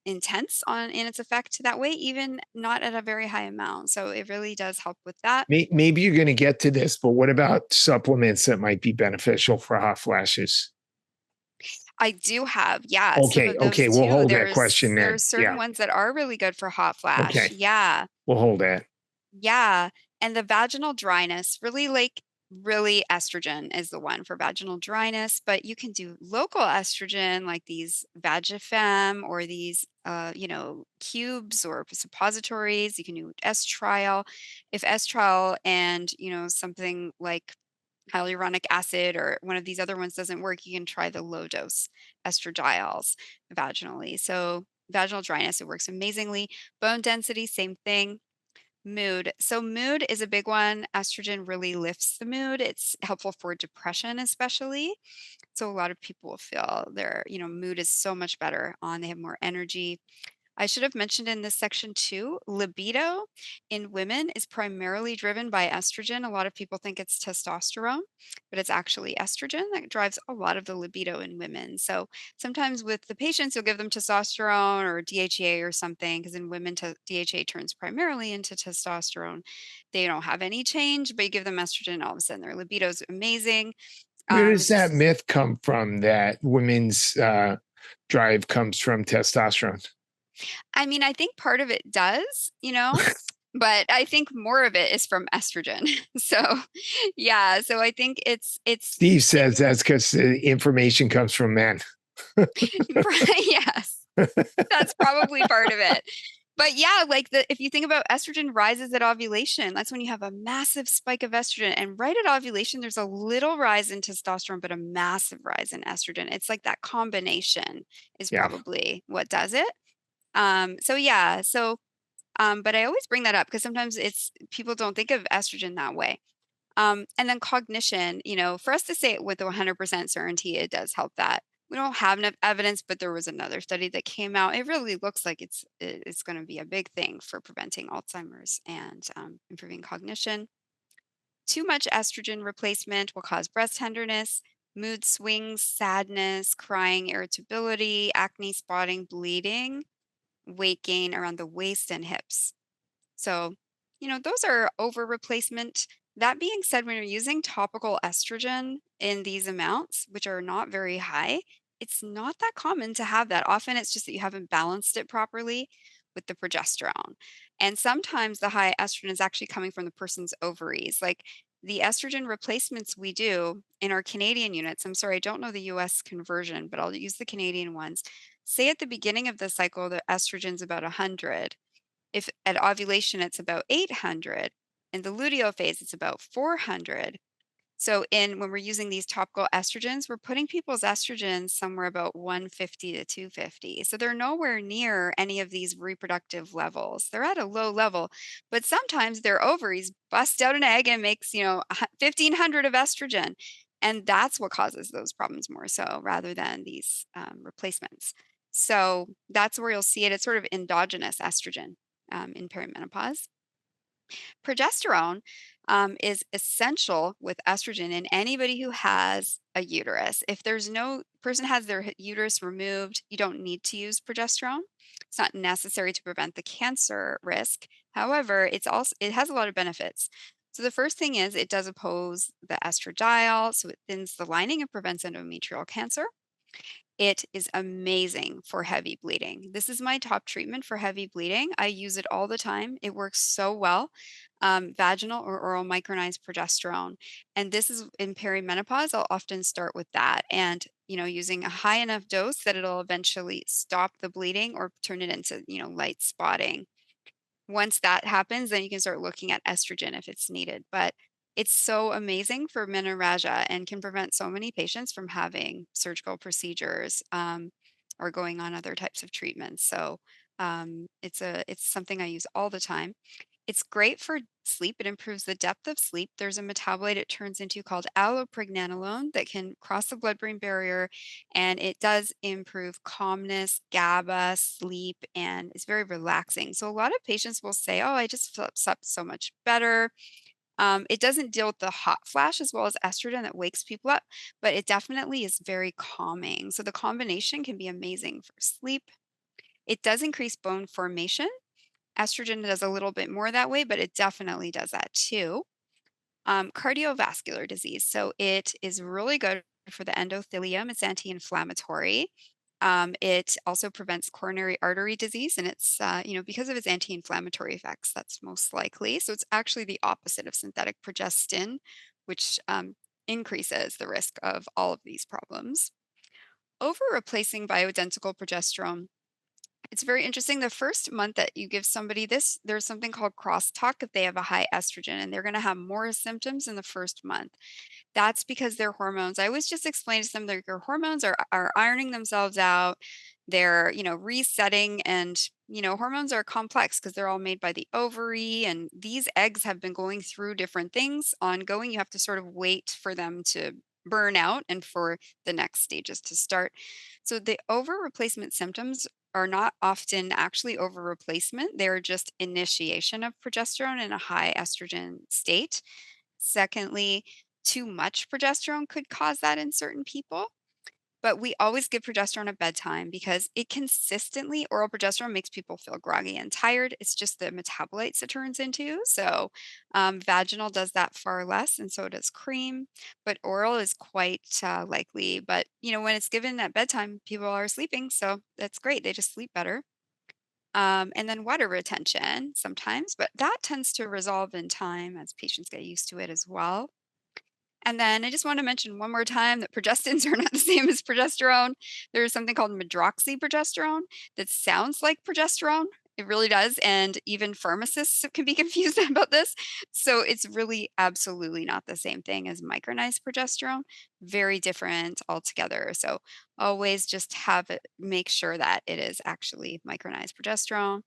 intense in its effect that way, even not at a very high amount. So it really does help with that. Maybe you're going to get to this, but what about supplements that might be beneficial for hot flashes? I do have, yeah, some Okay. of those Okay. We'll too. hold that question then. There's certain Yeah. ones that are really good for hot flash. Okay. Yeah. We'll hold that. Yeah, and the vaginal dryness, really estrogen is the one for vaginal dryness, but you can do local estrogen like these Vagifem or these cubes or suppositories. You can do estriol. If estriol and, something like hyaluronic acid or one of these other ones doesn't work, you can try the low dose estradiols vaginally. So vaginal dryness, it works amazingly. Bone density, same thing. Mood. So mood is a big one. Estrogen really lifts the mood. It's helpful for depression, especially. So a lot of people will feel their, mood is so much better on. They have more energy. I should have mentioned in this section too, libido in women is primarily driven by estrogen. A lot of people think it's testosterone, but it's actually estrogen that drives a lot of the libido in women. So sometimes with the patients, you'll give them testosterone or DHEA or something, because in women, DHEA turns primarily into testosterone. They don't have any change, but you give them estrogen, and all of a sudden their libido is amazing. Where does This that is myth come from that women's drive comes from testosterone? I mean, I think part of it does, but I think more of it is from estrogen. So, yeah, so I think it's Steve says that's because the information comes from men. yes, that's probably part of it. But yeah, like if you think about estrogen rises at ovulation, that's when you have a massive spike of estrogen. And right at ovulation, there's a little rise in testosterone, but a massive rise in estrogen. It's like that combination is Yeah. probably what does it. So yeah, but I always bring that up because sometimes people don't think of estrogen that way. And then cognition, for us to say it with 100% certainty, it does help that. We don't have enough evidence, but there was another study that came out. It really looks like it's going to be a big thing for preventing Alzheimer's and improving cognition. Too much estrogen replacement will cause breast tenderness, mood swings, sadness, crying, irritability, acne, spotting, bleeding, weight gain around the waist and hips. So, those are over replacement. That being said, when you're using topical estrogen in these amounts, which are not very high, it's not that common to have that. Often it's just that you haven't balanced it properly with the progesterone. And sometimes the high estrogen is actually coming from the person's ovaries. Like the estrogen replacements we do in our Canadian units, I'm sorry, I don't know the US conversion, but I'll use the Canadian ones. Say at the beginning of the cycle, the estrogen's about 100. If at ovulation it's about 800, in the luteal phase it's about 400. So when we're using these topical estrogens, we're putting people's estrogens somewhere about 150 to 250. So they're nowhere near any of these reproductive levels. They're at a low level, but sometimes their ovaries bust out an egg and makes, 1500 of estrogen. And that's what causes those problems more so rather than these replacements. So that's where you'll see it. It's sort of endogenous estrogen in perimenopause. Progesterone is essential with estrogen in anybody who has a uterus. If there's no person has their uterus removed, you don't need to use progesterone. It's not necessary to prevent the cancer risk. However, it has a lot of benefits. So the first thing is it does oppose the estradiol, so it thins the lining and prevents endometrial cancer. It is amazing for heavy bleeding. This is my top treatment for heavy bleeding. I use it all the time. It works so well. Vaginal or oral micronized progesterone. And this is in perimenopause. I'll often start with that and, using a high enough dose that it'll eventually stop the bleeding or turn it into, light spotting. Once that happens, then you can start looking at estrogen if it's needed. But it's so amazing for menorrhagia and can prevent so many patients from having surgical procedures or going on other types of treatments. So it's something I use all the time. It's great for sleep. It improves the depth of sleep. There's a metabolite it turns into called allopregnanolone that can cross the blood-brain barrier, and it does improve calmness, GABA, sleep, and it's very relaxing. So a lot of patients will say, "Oh, I just slept so much better." It doesn't deal with the hot flash as well as estrogen that wakes people up, but it definitely is very calming. So the combination can be amazing for sleep. It does increase bone formation. Estrogen does a little bit more that way, but it definitely does that too. Cardiovascular disease. So it is really good for the endothelium. It's anti-inflammatory. It also prevents coronary artery disease, and it's because of its anti-inflammatory effects. That's most likely. So it's actually the opposite of synthetic progestin, which increases the risk of all of these problems. Over replacing bioidentical progesterone, it's very interesting. The first month that you give somebody this, there's something called crosstalk if they have a high estrogen, and they're going to have more symptoms in the first month. That's because their hormones, I always just explain to them that your hormones are ironing themselves out. They're, resetting, and, hormones are complex because they're all made by the ovary, and these eggs have been going through different things ongoing. You have to sort of wait for them to burn out and for the next stages to start. So the over replacement symptoms are not often actually over replacement. They're just initiation of progesterone in a high estrogen state. Secondly, too much progesterone could cause that in certain people. But we always give progesterone at bedtime because oral progesterone makes people feel groggy and tired. It's just the metabolites it turns into. So vaginal does that far less, and so does cream. But oral is quite likely. But when it's given at bedtime, people are sleeping, so that's great. They just sleep better. And then water retention sometimes, but that tends to resolve in time as patients get used to it as well. And then I just want to mention one more time that progestins are not the same as progesterone. There's something called medroxyprogesterone that sounds like progesterone. It really does. And even pharmacists can be confused about this. So it's really absolutely not the same thing as micronized progesterone. Very different altogether. So always just make sure that it is actually micronized progesterone.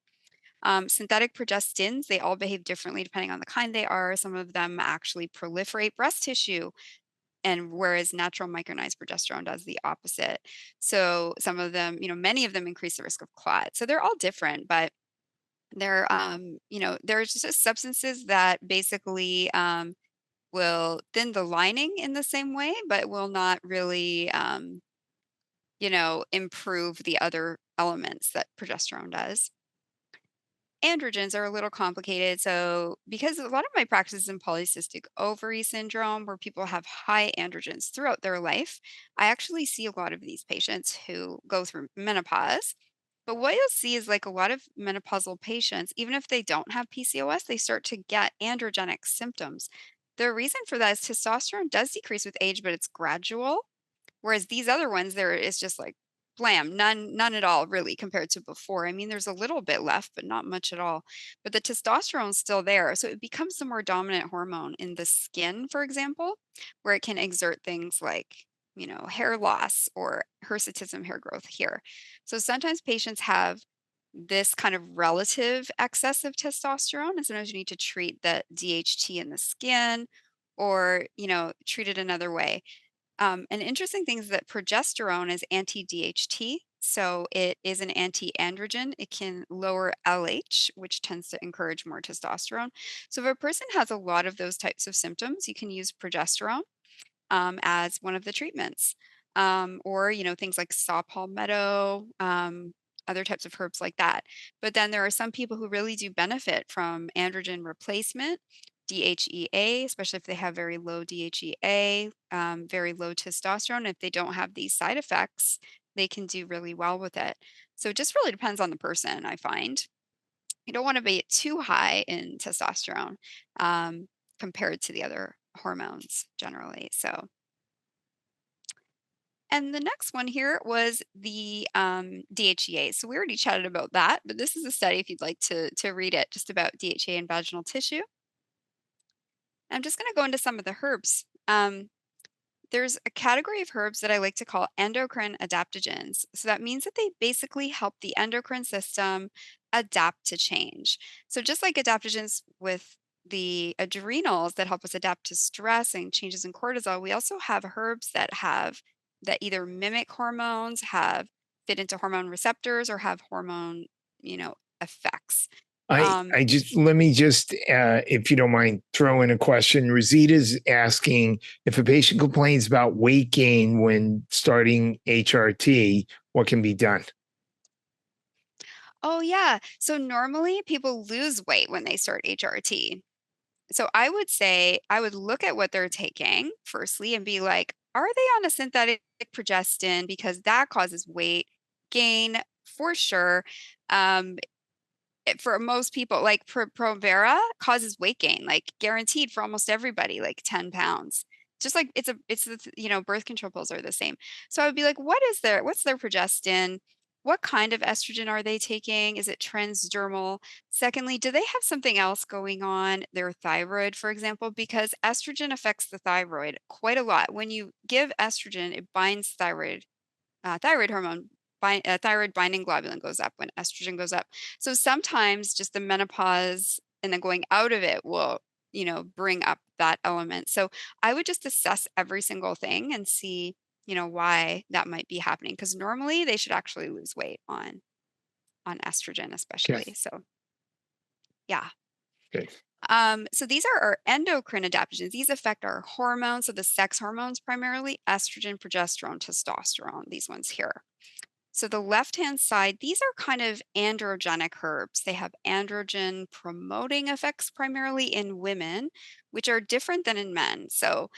Synthetic progestins, they all behave differently depending on the kind they are. Some of them actually proliferate breast tissue, and whereas natural micronized progesterone does the opposite. So some of them, many of them increase the risk of clot. So they're all different, but there's just substances that basically will thin the lining in the same way, but will not really, improve the other elements that progesterone does. Androgens are a little complicated. So, because a lot of my practice is in polycystic ovary syndrome, where people have high androgens throughout their life, I actually see a lot of these patients who go through menopause. But what you'll see is like a lot of menopausal patients, even if they don't have PCOS, they start to get androgenic symptoms. The reason for that is testosterone does decrease with age, but it's gradual. Whereas these other ones, there is just like blam, none at all really compared to before. I mean, there's a little bit left, but not much at all. But the testosterone's still there. So it becomes the more dominant hormone in the skin, for example, where it can exert things like, hair loss or hirsutism, hair growth here. So sometimes patients have this kind of relative excess of testosterone, and sometimes you need to treat the DHT in the skin or, treat it another way. An interesting thing is that progesterone is anti-DHT, so it is an anti-androgen. It can lower LH, which tends to encourage more testosterone. So if a person has a lot of those types of symptoms, you can use progesterone as one of the treatments. Or, things like saw palmetto, other types of herbs like that. But then there are some people who really do benefit from androgen replacement, DHEA, especially if they have very low DHEA, very low testosterone. If they don't have these side effects, they can do really well with it. So it just really depends on the person, I find. You don't want to be too high in testosterone compared to the other hormones generally. So, and the next one here was the DHEA. So we already chatted about that, but this is a study if you'd like to read it, just about DHEA in vaginal tissue. I'm just going to go into some of the herbs. There's a category of herbs that I like to call endocrine adaptogens. So that means that they basically help the endocrine system adapt to change. So just like adaptogens with the adrenals that help us adapt to stress and changes in cortisol, we also have herbs that either mimic hormones, have fit into hormone receptors, or have hormone, effects. Um, I just let me just, if you don't mind, throw in a question. Rosita's asking if a patient complains about weight gain when starting HRT, what can be done? oh yeah. So normally people lose weight when they start HRT. So I would say I would look at what they're taking firstly and be like, are they on a synthetic progestin? Because that causes weight gain for sure. Um, for most people, like Provera causes weight gain, like guaranteed for almost everybody, like 10 pounds. Just like birth control pills are the same. So I would be like, what's their progestin? What kind of estrogen are they taking? Is it transdermal? Secondly, do they have something else going on, their thyroid, for example? Because estrogen affects the thyroid quite a lot. When you give estrogen, it binds thyroid hormone, thyroid binding globulin goes up when estrogen goes up. So sometimes just the menopause and then going out of it will, bring up that element. So I would just assess every single thing and see, why that might be happening. Because normally they should actually lose weight on estrogen, Okay. especially. So yeah. Okay. So these are our endocrine adaptogens. These affect our hormones, so the sex hormones primarily, estrogen, progesterone, testosterone, these ones here. So the left-hand side, these are kind of androgenic herbs. They have androgen promoting effects primarily in women, which are different than in men. So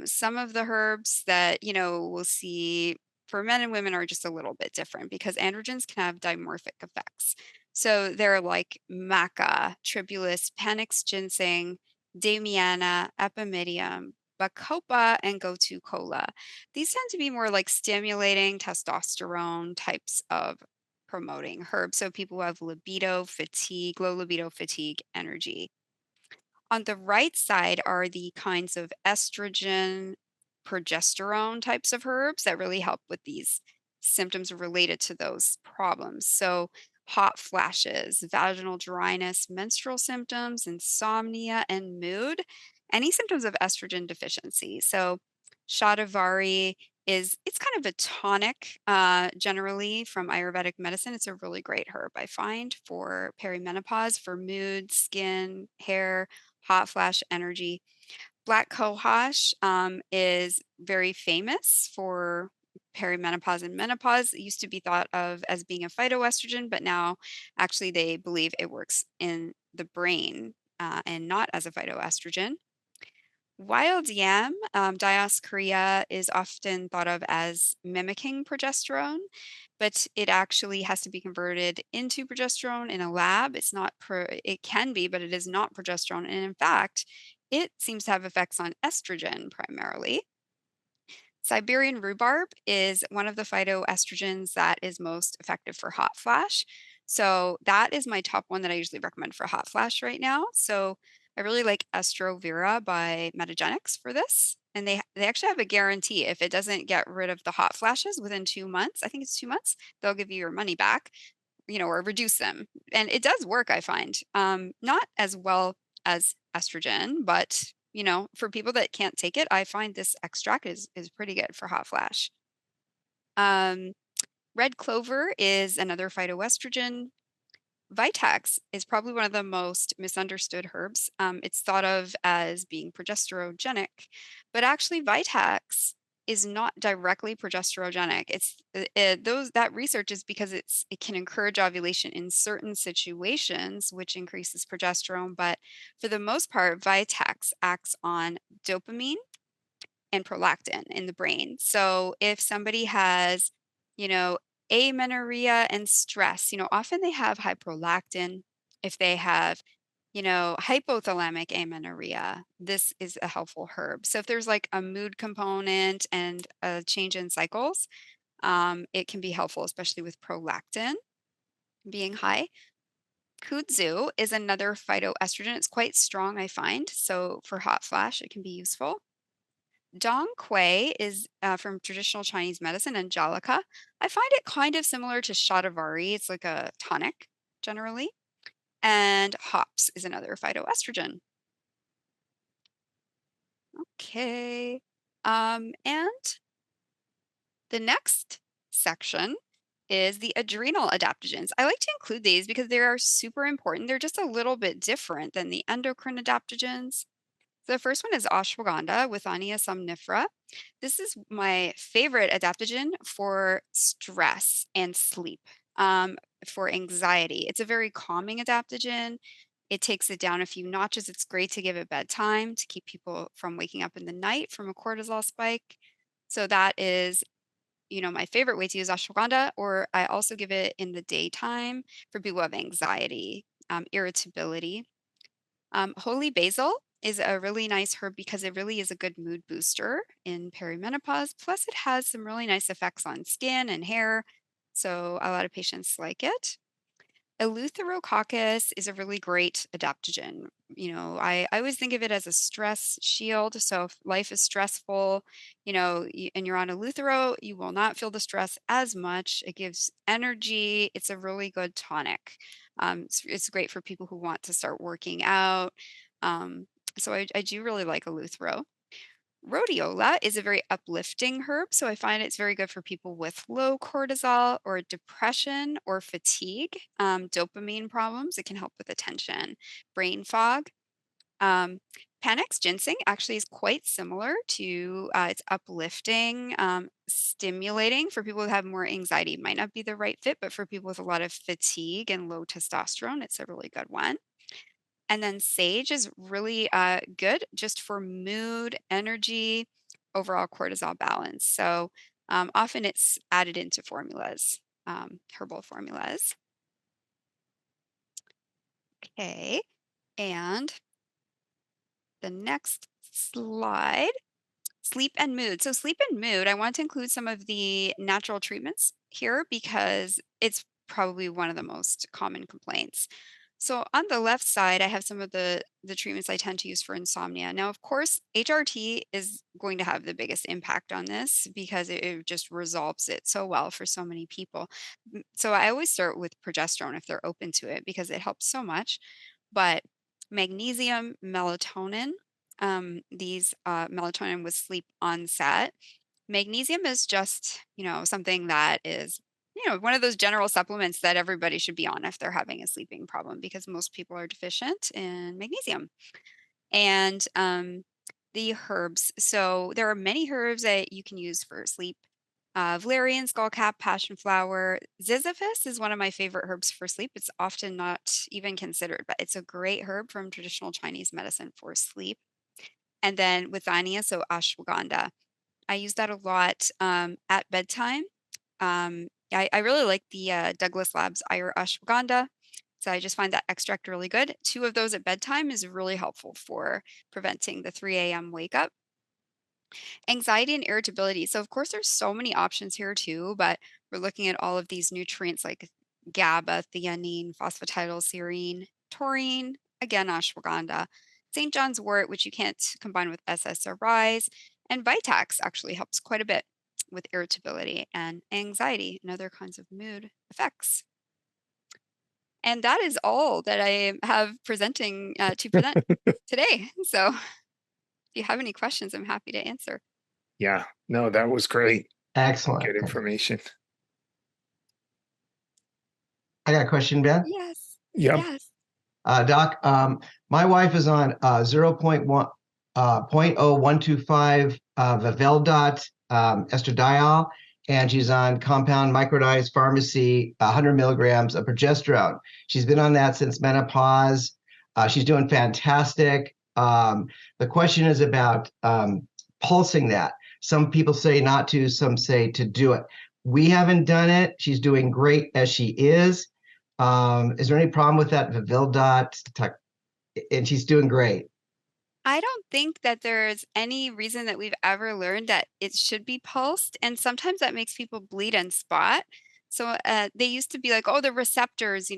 some of the herbs that, we'll see for men and women are just a little bit different because androgens can have dimorphic effects. So they're like maca, tribulus, panax ginseng, damiana, epimedium, bacopa, and gotu kola. These tend to be more like stimulating testosterone types of promoting herbs. So people who have libido, fatigue, low libido, fatigue, energy. On the right side are the kinds of estrogen, progesterone types of herbs that really help with these symptoms related to those problems. So hot flashes, vaginal dryness, menstrual symptoms, insomnia, and mood, any symptoms of estrogen deficiency. So shatavari it's kind of a tonic generally from Ayurvedic medicine. It's a really great herb, I find, for perimenopause, for mood, skin, hair, hot flash energy. Black cohosh is very famous for perimenopause and menopause. It used to be thought of as being a phytoestrogen, but now actually they believe it works in the brain and not as a phytoestrogen. Wild yam, Dioscorea, is often thought of as mimicking progesterone, but it actually has to be converted into progesterone in a lab. It can be, but it is not progesterone. And in fact, it seems to have effects on estrogen primarily. Siberian rhubarb is one of the phytoestrogens that is most effective for hot flash. So that is my top one that I usually recommend for hot flash right now. So I really like Estrovera by Metagenics for this. And they actually have a guarantee. If it doesn't get rid of the hot flashes within 2 months, I think it's 2 months, they'll give you your money back, or reduce them. And it does work, I find. Not as well as estrogen, but for people that can't take it, I find this extract is pretty good for hot flash. Um, red clover is another phytoestrogen. Vitex is probably one of the most misunderstood herbs. It's thought of as being progesterogenic, but actually Vitex is not directly progesterogenic. It's that research is because it can encourage ovulation in certain situations, which increases progesterone. But for the most part, Vitex acts on dopamine and prolactin in the brain. So if somebody has, you know, amenorrhea and stress, often they have high prolactin. If they have, hypothalamic amenorrhea, this is a helpful herb. So if there's like a mood component and a change in cycles, it can be helpful, especially with prolactin being high. Kudzu is another phytoestrogen. It's quite strong, I find. So for hot flash, it can be useful. Dong Quai is from traditional Chinese medicine, Angelica. I find it kind of similar to Shatavari. It's like a tonic generally. And hops is another phytoestrogen. Okay. And the next section is the adrenal adaptogens. I like to include these because they are super important. They're just a little bit different than the endocrine adaptogens. The first one is ashwagandha, Withania somnifera. This is my favorite adaptogen for stress and sleep, for anxiety. It's a very calming adaptogen. It takes it down a few notches. It's great to give at bedtime to keep people from waking up in the night from a cortisol spike. So that is, my favorite way to use ashwagandha, or I also give it in the daytime for people who have anxiety, irritability. Holy basil is a really nice herb because it really is a good mood booster in perimenopause. Plus, it has some really nice effects on skin and hair. So, a lot of patients like it. Eleutherococcus is a really great adaptogen. I always think of it as a stress shield. So if life is stressful, and you're on Eleuthero, you will not feel the stress as much. It gives energy. It's a really good tonic. It's great for people who want to start working out. So I do really like Eleuthero. Rhodiola is a very uplifting herb, so I find it's very good for people with low cortisol or depression or fatigue, dopamine problems. It can help with attention, brain fog. Um, Panax ginseng actually is quite similar to it's uplifting, stimulating for people who have more anxiety. Might not be the right fit, but for people with a lot of fatigue and low testosterone, it's a really good one. And then sage is really good just for mood, energy, overall cortisol balance. So often it's added into formulas, herbal formulas. Okay. And the next slide, sleep and mood. So sleep and mood, I want to include some of the natural treatments here because it's probably one of the most common complaints. So on the left side, I have some of the treatments I tend to use for insomnia. Now, of course, HRT is going to have the biggest impact on this because it just resolves it so well for so many people. So I always start with progesterone if they're open to it because it helps so much. But magnesium, melatonin, these melatonin with sleep onset. Magnesium is just, something that is, one of those general supplements that everybody should be on if they're having a sleeping problem because most people are deficient in magnesium. And the herbs. So there are many herbs that you can use for sleep. Valerian, skullcap, passion flower. Ziziphus is one of my favorite herbs for sleep. It's often not even considered, but it's a great herb from traditional Chinese medicine for sleep. And then withania, so ashwagandha. I use that a lot at bedtime. I really like the Douglas Labs Ire ashwagandha. So I just find that extract really good. 2 of those at bedtime is really helpful for preventing the 3 a.m. wake up. Anxiety and irritability. So of course there's so many options here too, but we're looking at all of these nutrients like GABA, theanine, phosphatidylserine, taurine, again ashwagandha, St. John's wort, which you can't combine with SSRIs, and Vitax actually helps quite a bit with irritability and anxiety and other kinds of mood effects. And that is all that I have presenting to present today. So if you have any questions, I'm happy to answer. Yeah, no, that was great. Excellent. Good information. I got a question, Ben. Yes. Yep. Yes. Doc, my wife is on 0.1, 0.0125 Viveldot estradiol, and she's on compound microdose pharmacy, 100 milligrams of progesterone. She's been on that since menopause. She's doing fantastic. The question is about pulsing that. Some people say not to, some say to do it. We haven't done it. She's doing great as she is. Is there any problem with that Vivildot? And she's doing great. I don't think that there's any reason that we've ever learned that it should be pulsed, and sometimes that makes people bleed and spot. So they used to be like, oh, the receptors,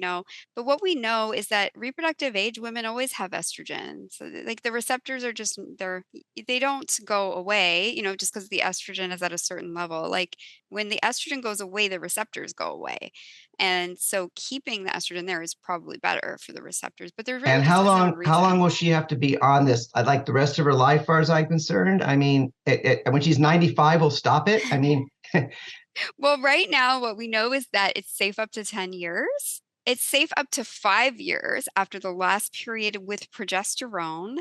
but what we know is that reproductive age women always have estrogen. So like the receptors are just they don't go away, just because the estrogen is at a certain level. Like when the estrogen goes away, the receptors go away. And so keeping the estrogen there is probably better for the receptors, but there really And just isn't a how long reason. will she have to be on this? I'd like the rest of her life, as far as I'm concerned. I mean, when she's 95, we'll stop it. I mean, Well, right now, what we know is that it's safe up to 10 years. It's safe up to 5 years after the last period with progesterone,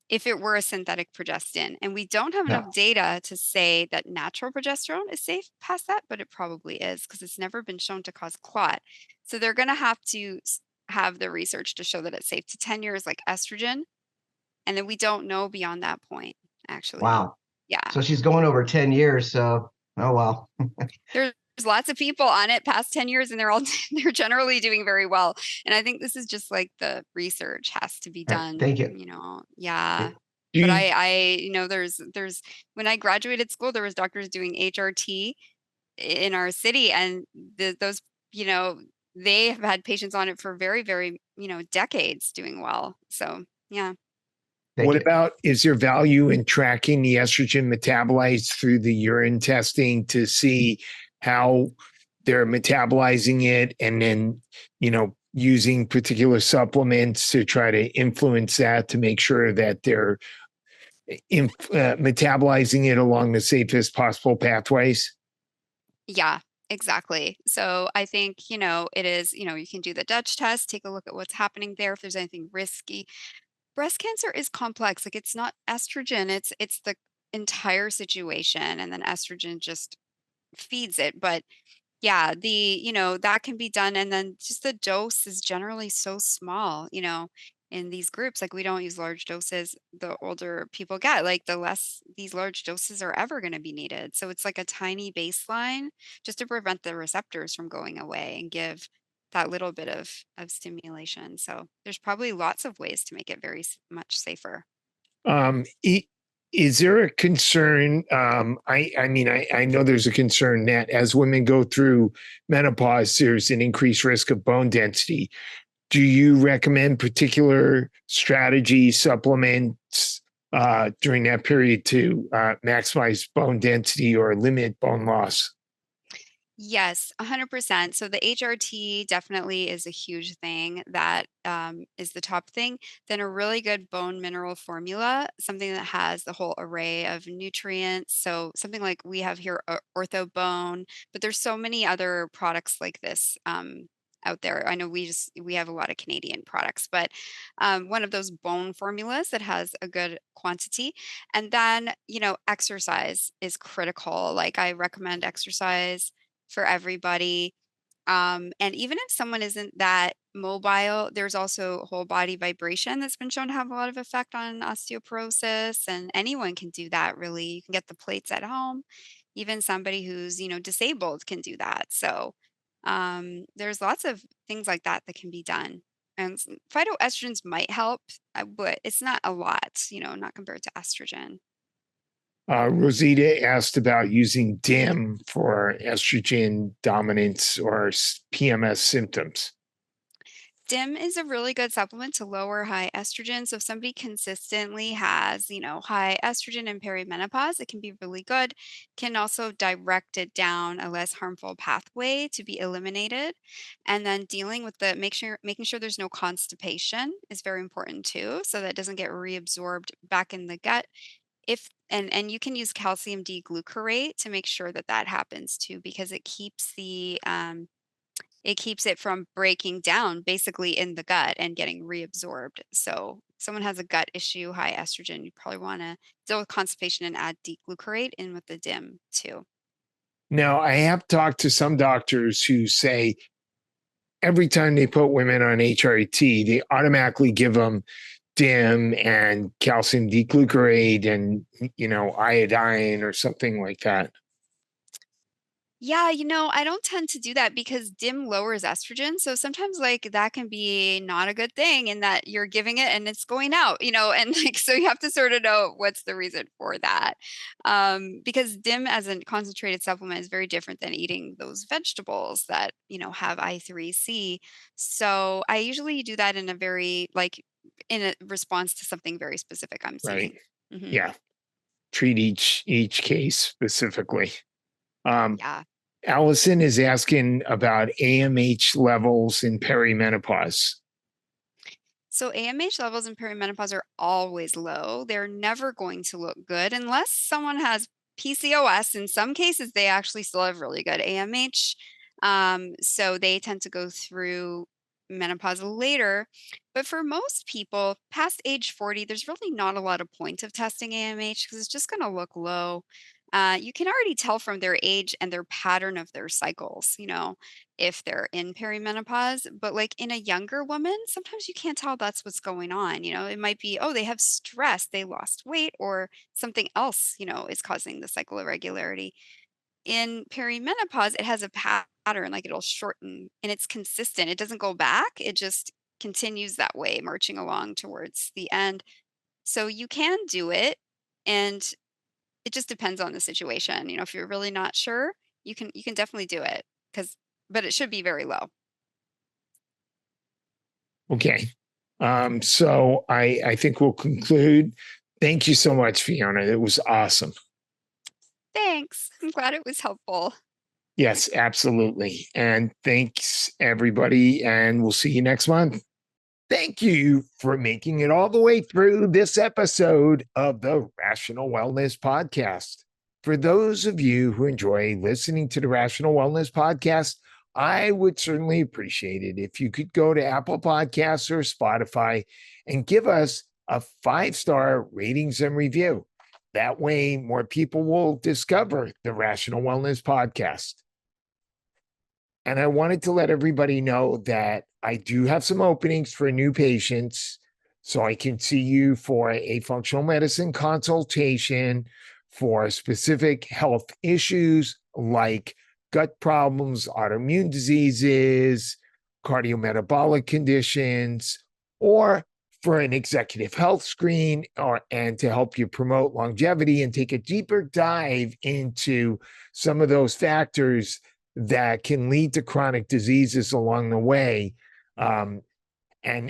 if it were a synthetic progestin. And we don't have enough no. data to say that natural progesterone is safe past that, but it probably is because it's never been shown to cause clot. So they're going to have to have the research to show that it's safe to 10 years, like estrogen. And then we don't know beyond that point, actually. Wow. Yeah. So she's going over 10 years. So, oh, well. There's lots of people on it past 10 years and they're generally doing very well. And I think this is just like the research has to be All right, done, thank you. yeah. Do But you, there's when I graduated school, there was doctors doing HRT in our city and those, they have had patients on it for very, very, decades doing well. So, yeah. Thank what you. about, is there value in tracking the estrogen metabolites through the urine testing to see how they're metabolizing it, and then, using particular supplements to try to influence that to make sure that they're metabolizing it along the safest possible pathways? Yeah, exactly. So I think, it is, you can do the Dutch test, take a look at what's happening there, if there's anything risky. Breast cancer is complex. Like it's not estrogen, it's the entire situation and then estrogen just feeds it. But yeah, that can be done. And then just the dose is generally so small, in these groups. Like we don't use large doses the older people get, like the less these large doses are ever going to be needed. So it's like a tiny baseline just to prevent the receptors from going away and give that little bit of stimulation. So there's probably lots of ways to make it very much safer. Um, i- is there a concern? I mean, I know there's a concern that as women go through menopause, there's an increased risk of bone density. Do you recommend particular strategies, supplements during that period to maximize bone density or limit bone loss? Yes, 100%. So the HRT definitely is a huge thing. That is the top thing. Then a really good bone mineral formula, something that has the whole array of nutrients. So something like we have here, OrthoBone, but there's so many other products like this out there. I know we have a lot of Canadian products, but one of those bone formulas that has a good quantity. And then, exercise is critical. Like I recommend exercise for everybody. And even if someone isn't that mobile, there's also whole body vibration that's been shown to have a lot of effect on osteoporosis, and anyone can do that really. You can get the plates at home. Even somebody who's, disabled can do that. So there's lots of things like that that can be done. And phytoestrogens might help, but it's not a lot, not compared to estrogen. Rosita asked about using DIM for estrogen dominance or PMS symptoms. DIM is a really good supplement to lower high estrogen. So if somebody consistently has, high estrogen and perimenopause, it can be really good. Can also direct it down a less harmful pathway to be eliminated. And then dealing with making sure there's no constipation is very important too, so that it doesn't get reabsorbed back in the gut. And you can use calcium D-glucarate to make sure that that happens too, because it keeps it from breaking down basically in the gut and getting reabsorbed. So if someone has a gut issue, high estrogen, you probably want to deal with constipation and add D-glucarate in with the DIM too. Now, I have talked to some doctors who say every time they put women on HRT, they automatically give them DIM and calcium D-glucarate and, iodine or something like that. Yeah, I don't tend to do that because DIM lowers estrogen. So sometimes that can be not a good thing in that you're giving it and it's going out, and so you have to sort of know what's the reason for that. Because DIM as a concentrated supplement is very different than eating those vegetables that, have I3C. So I usually do that in in a response to something very specific I'm seeing. Right. Mhm. Yeah. Treat each case specifically. Yeah. Allison is asking about AMH levels in perimenopause. So AMH levels in perimenopause are always low. They're never going to look good unless someone has PCOS. In some cases, they actually still have really good AMH. So they tend to go through menopause later. But for most people past age 40, there's really not a lot of point of testing AMH because it's just going to look low. You can already tell from their age and their pattern of their cycles, if they're in perimenopause. But in a younger woman, sometimes you can't tell that's what's going on. It might be, oh, they have stress, they lost weight, or something else, is causing the cycle irregularity. In perimenopause, it has a pattern, it'll shorten and it's consistent. It doesn't go back, it just continues that way, marching along towards the end. So you can do it. And it just depends on the situation. If you're really not sure, you can definitely do it but it should be very low. Okay. So I think we'll conclude. Thank you so much, Fiona. It was awesome. Thanks. I'm glad it was helpful. Yes, absolutely. And thanks, everybody. And we'll see you next month. Thank you for making it all the way through this episode of the Rational Wellness Podcast. For those of you who enjoy listening to the Rational Wellness Podcast, I would certainly appreciate it if you could go to Apple Podcasts or Spotify and give us a 5-star ratings and review. That way, more people will discover the Rational Wellness Podcast. And I wanted to let everybody know that I do have some openings for new patients. So I can see you for a functional medicine consultation for specific health issues like gut problems, autoimmune diseases, cardiometabolic conditions, or for an executive health screen and to help you promote longevity and take a deeper dive into some of those factors that can lead to chronic diseases along the way. And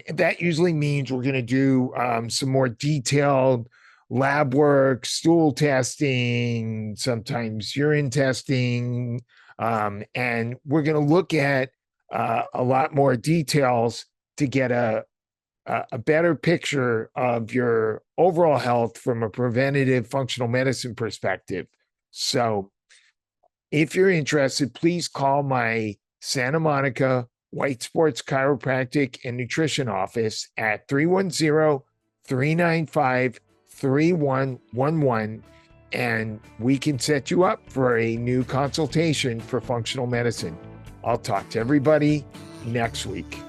that usually means we're going to do some more detailed lab work, stool testing, sometimes urine testing. And we're going to look at a lot more details to get a better picture of your overall health from a preventative functional medicine perspective. So if you're interested, please call my Santa Monica Weitz Sports Chiropractic and Nutrition office at 310-395-3111, and we can set you up for a new consultation for functional medicine. I'll talk to everybody next week.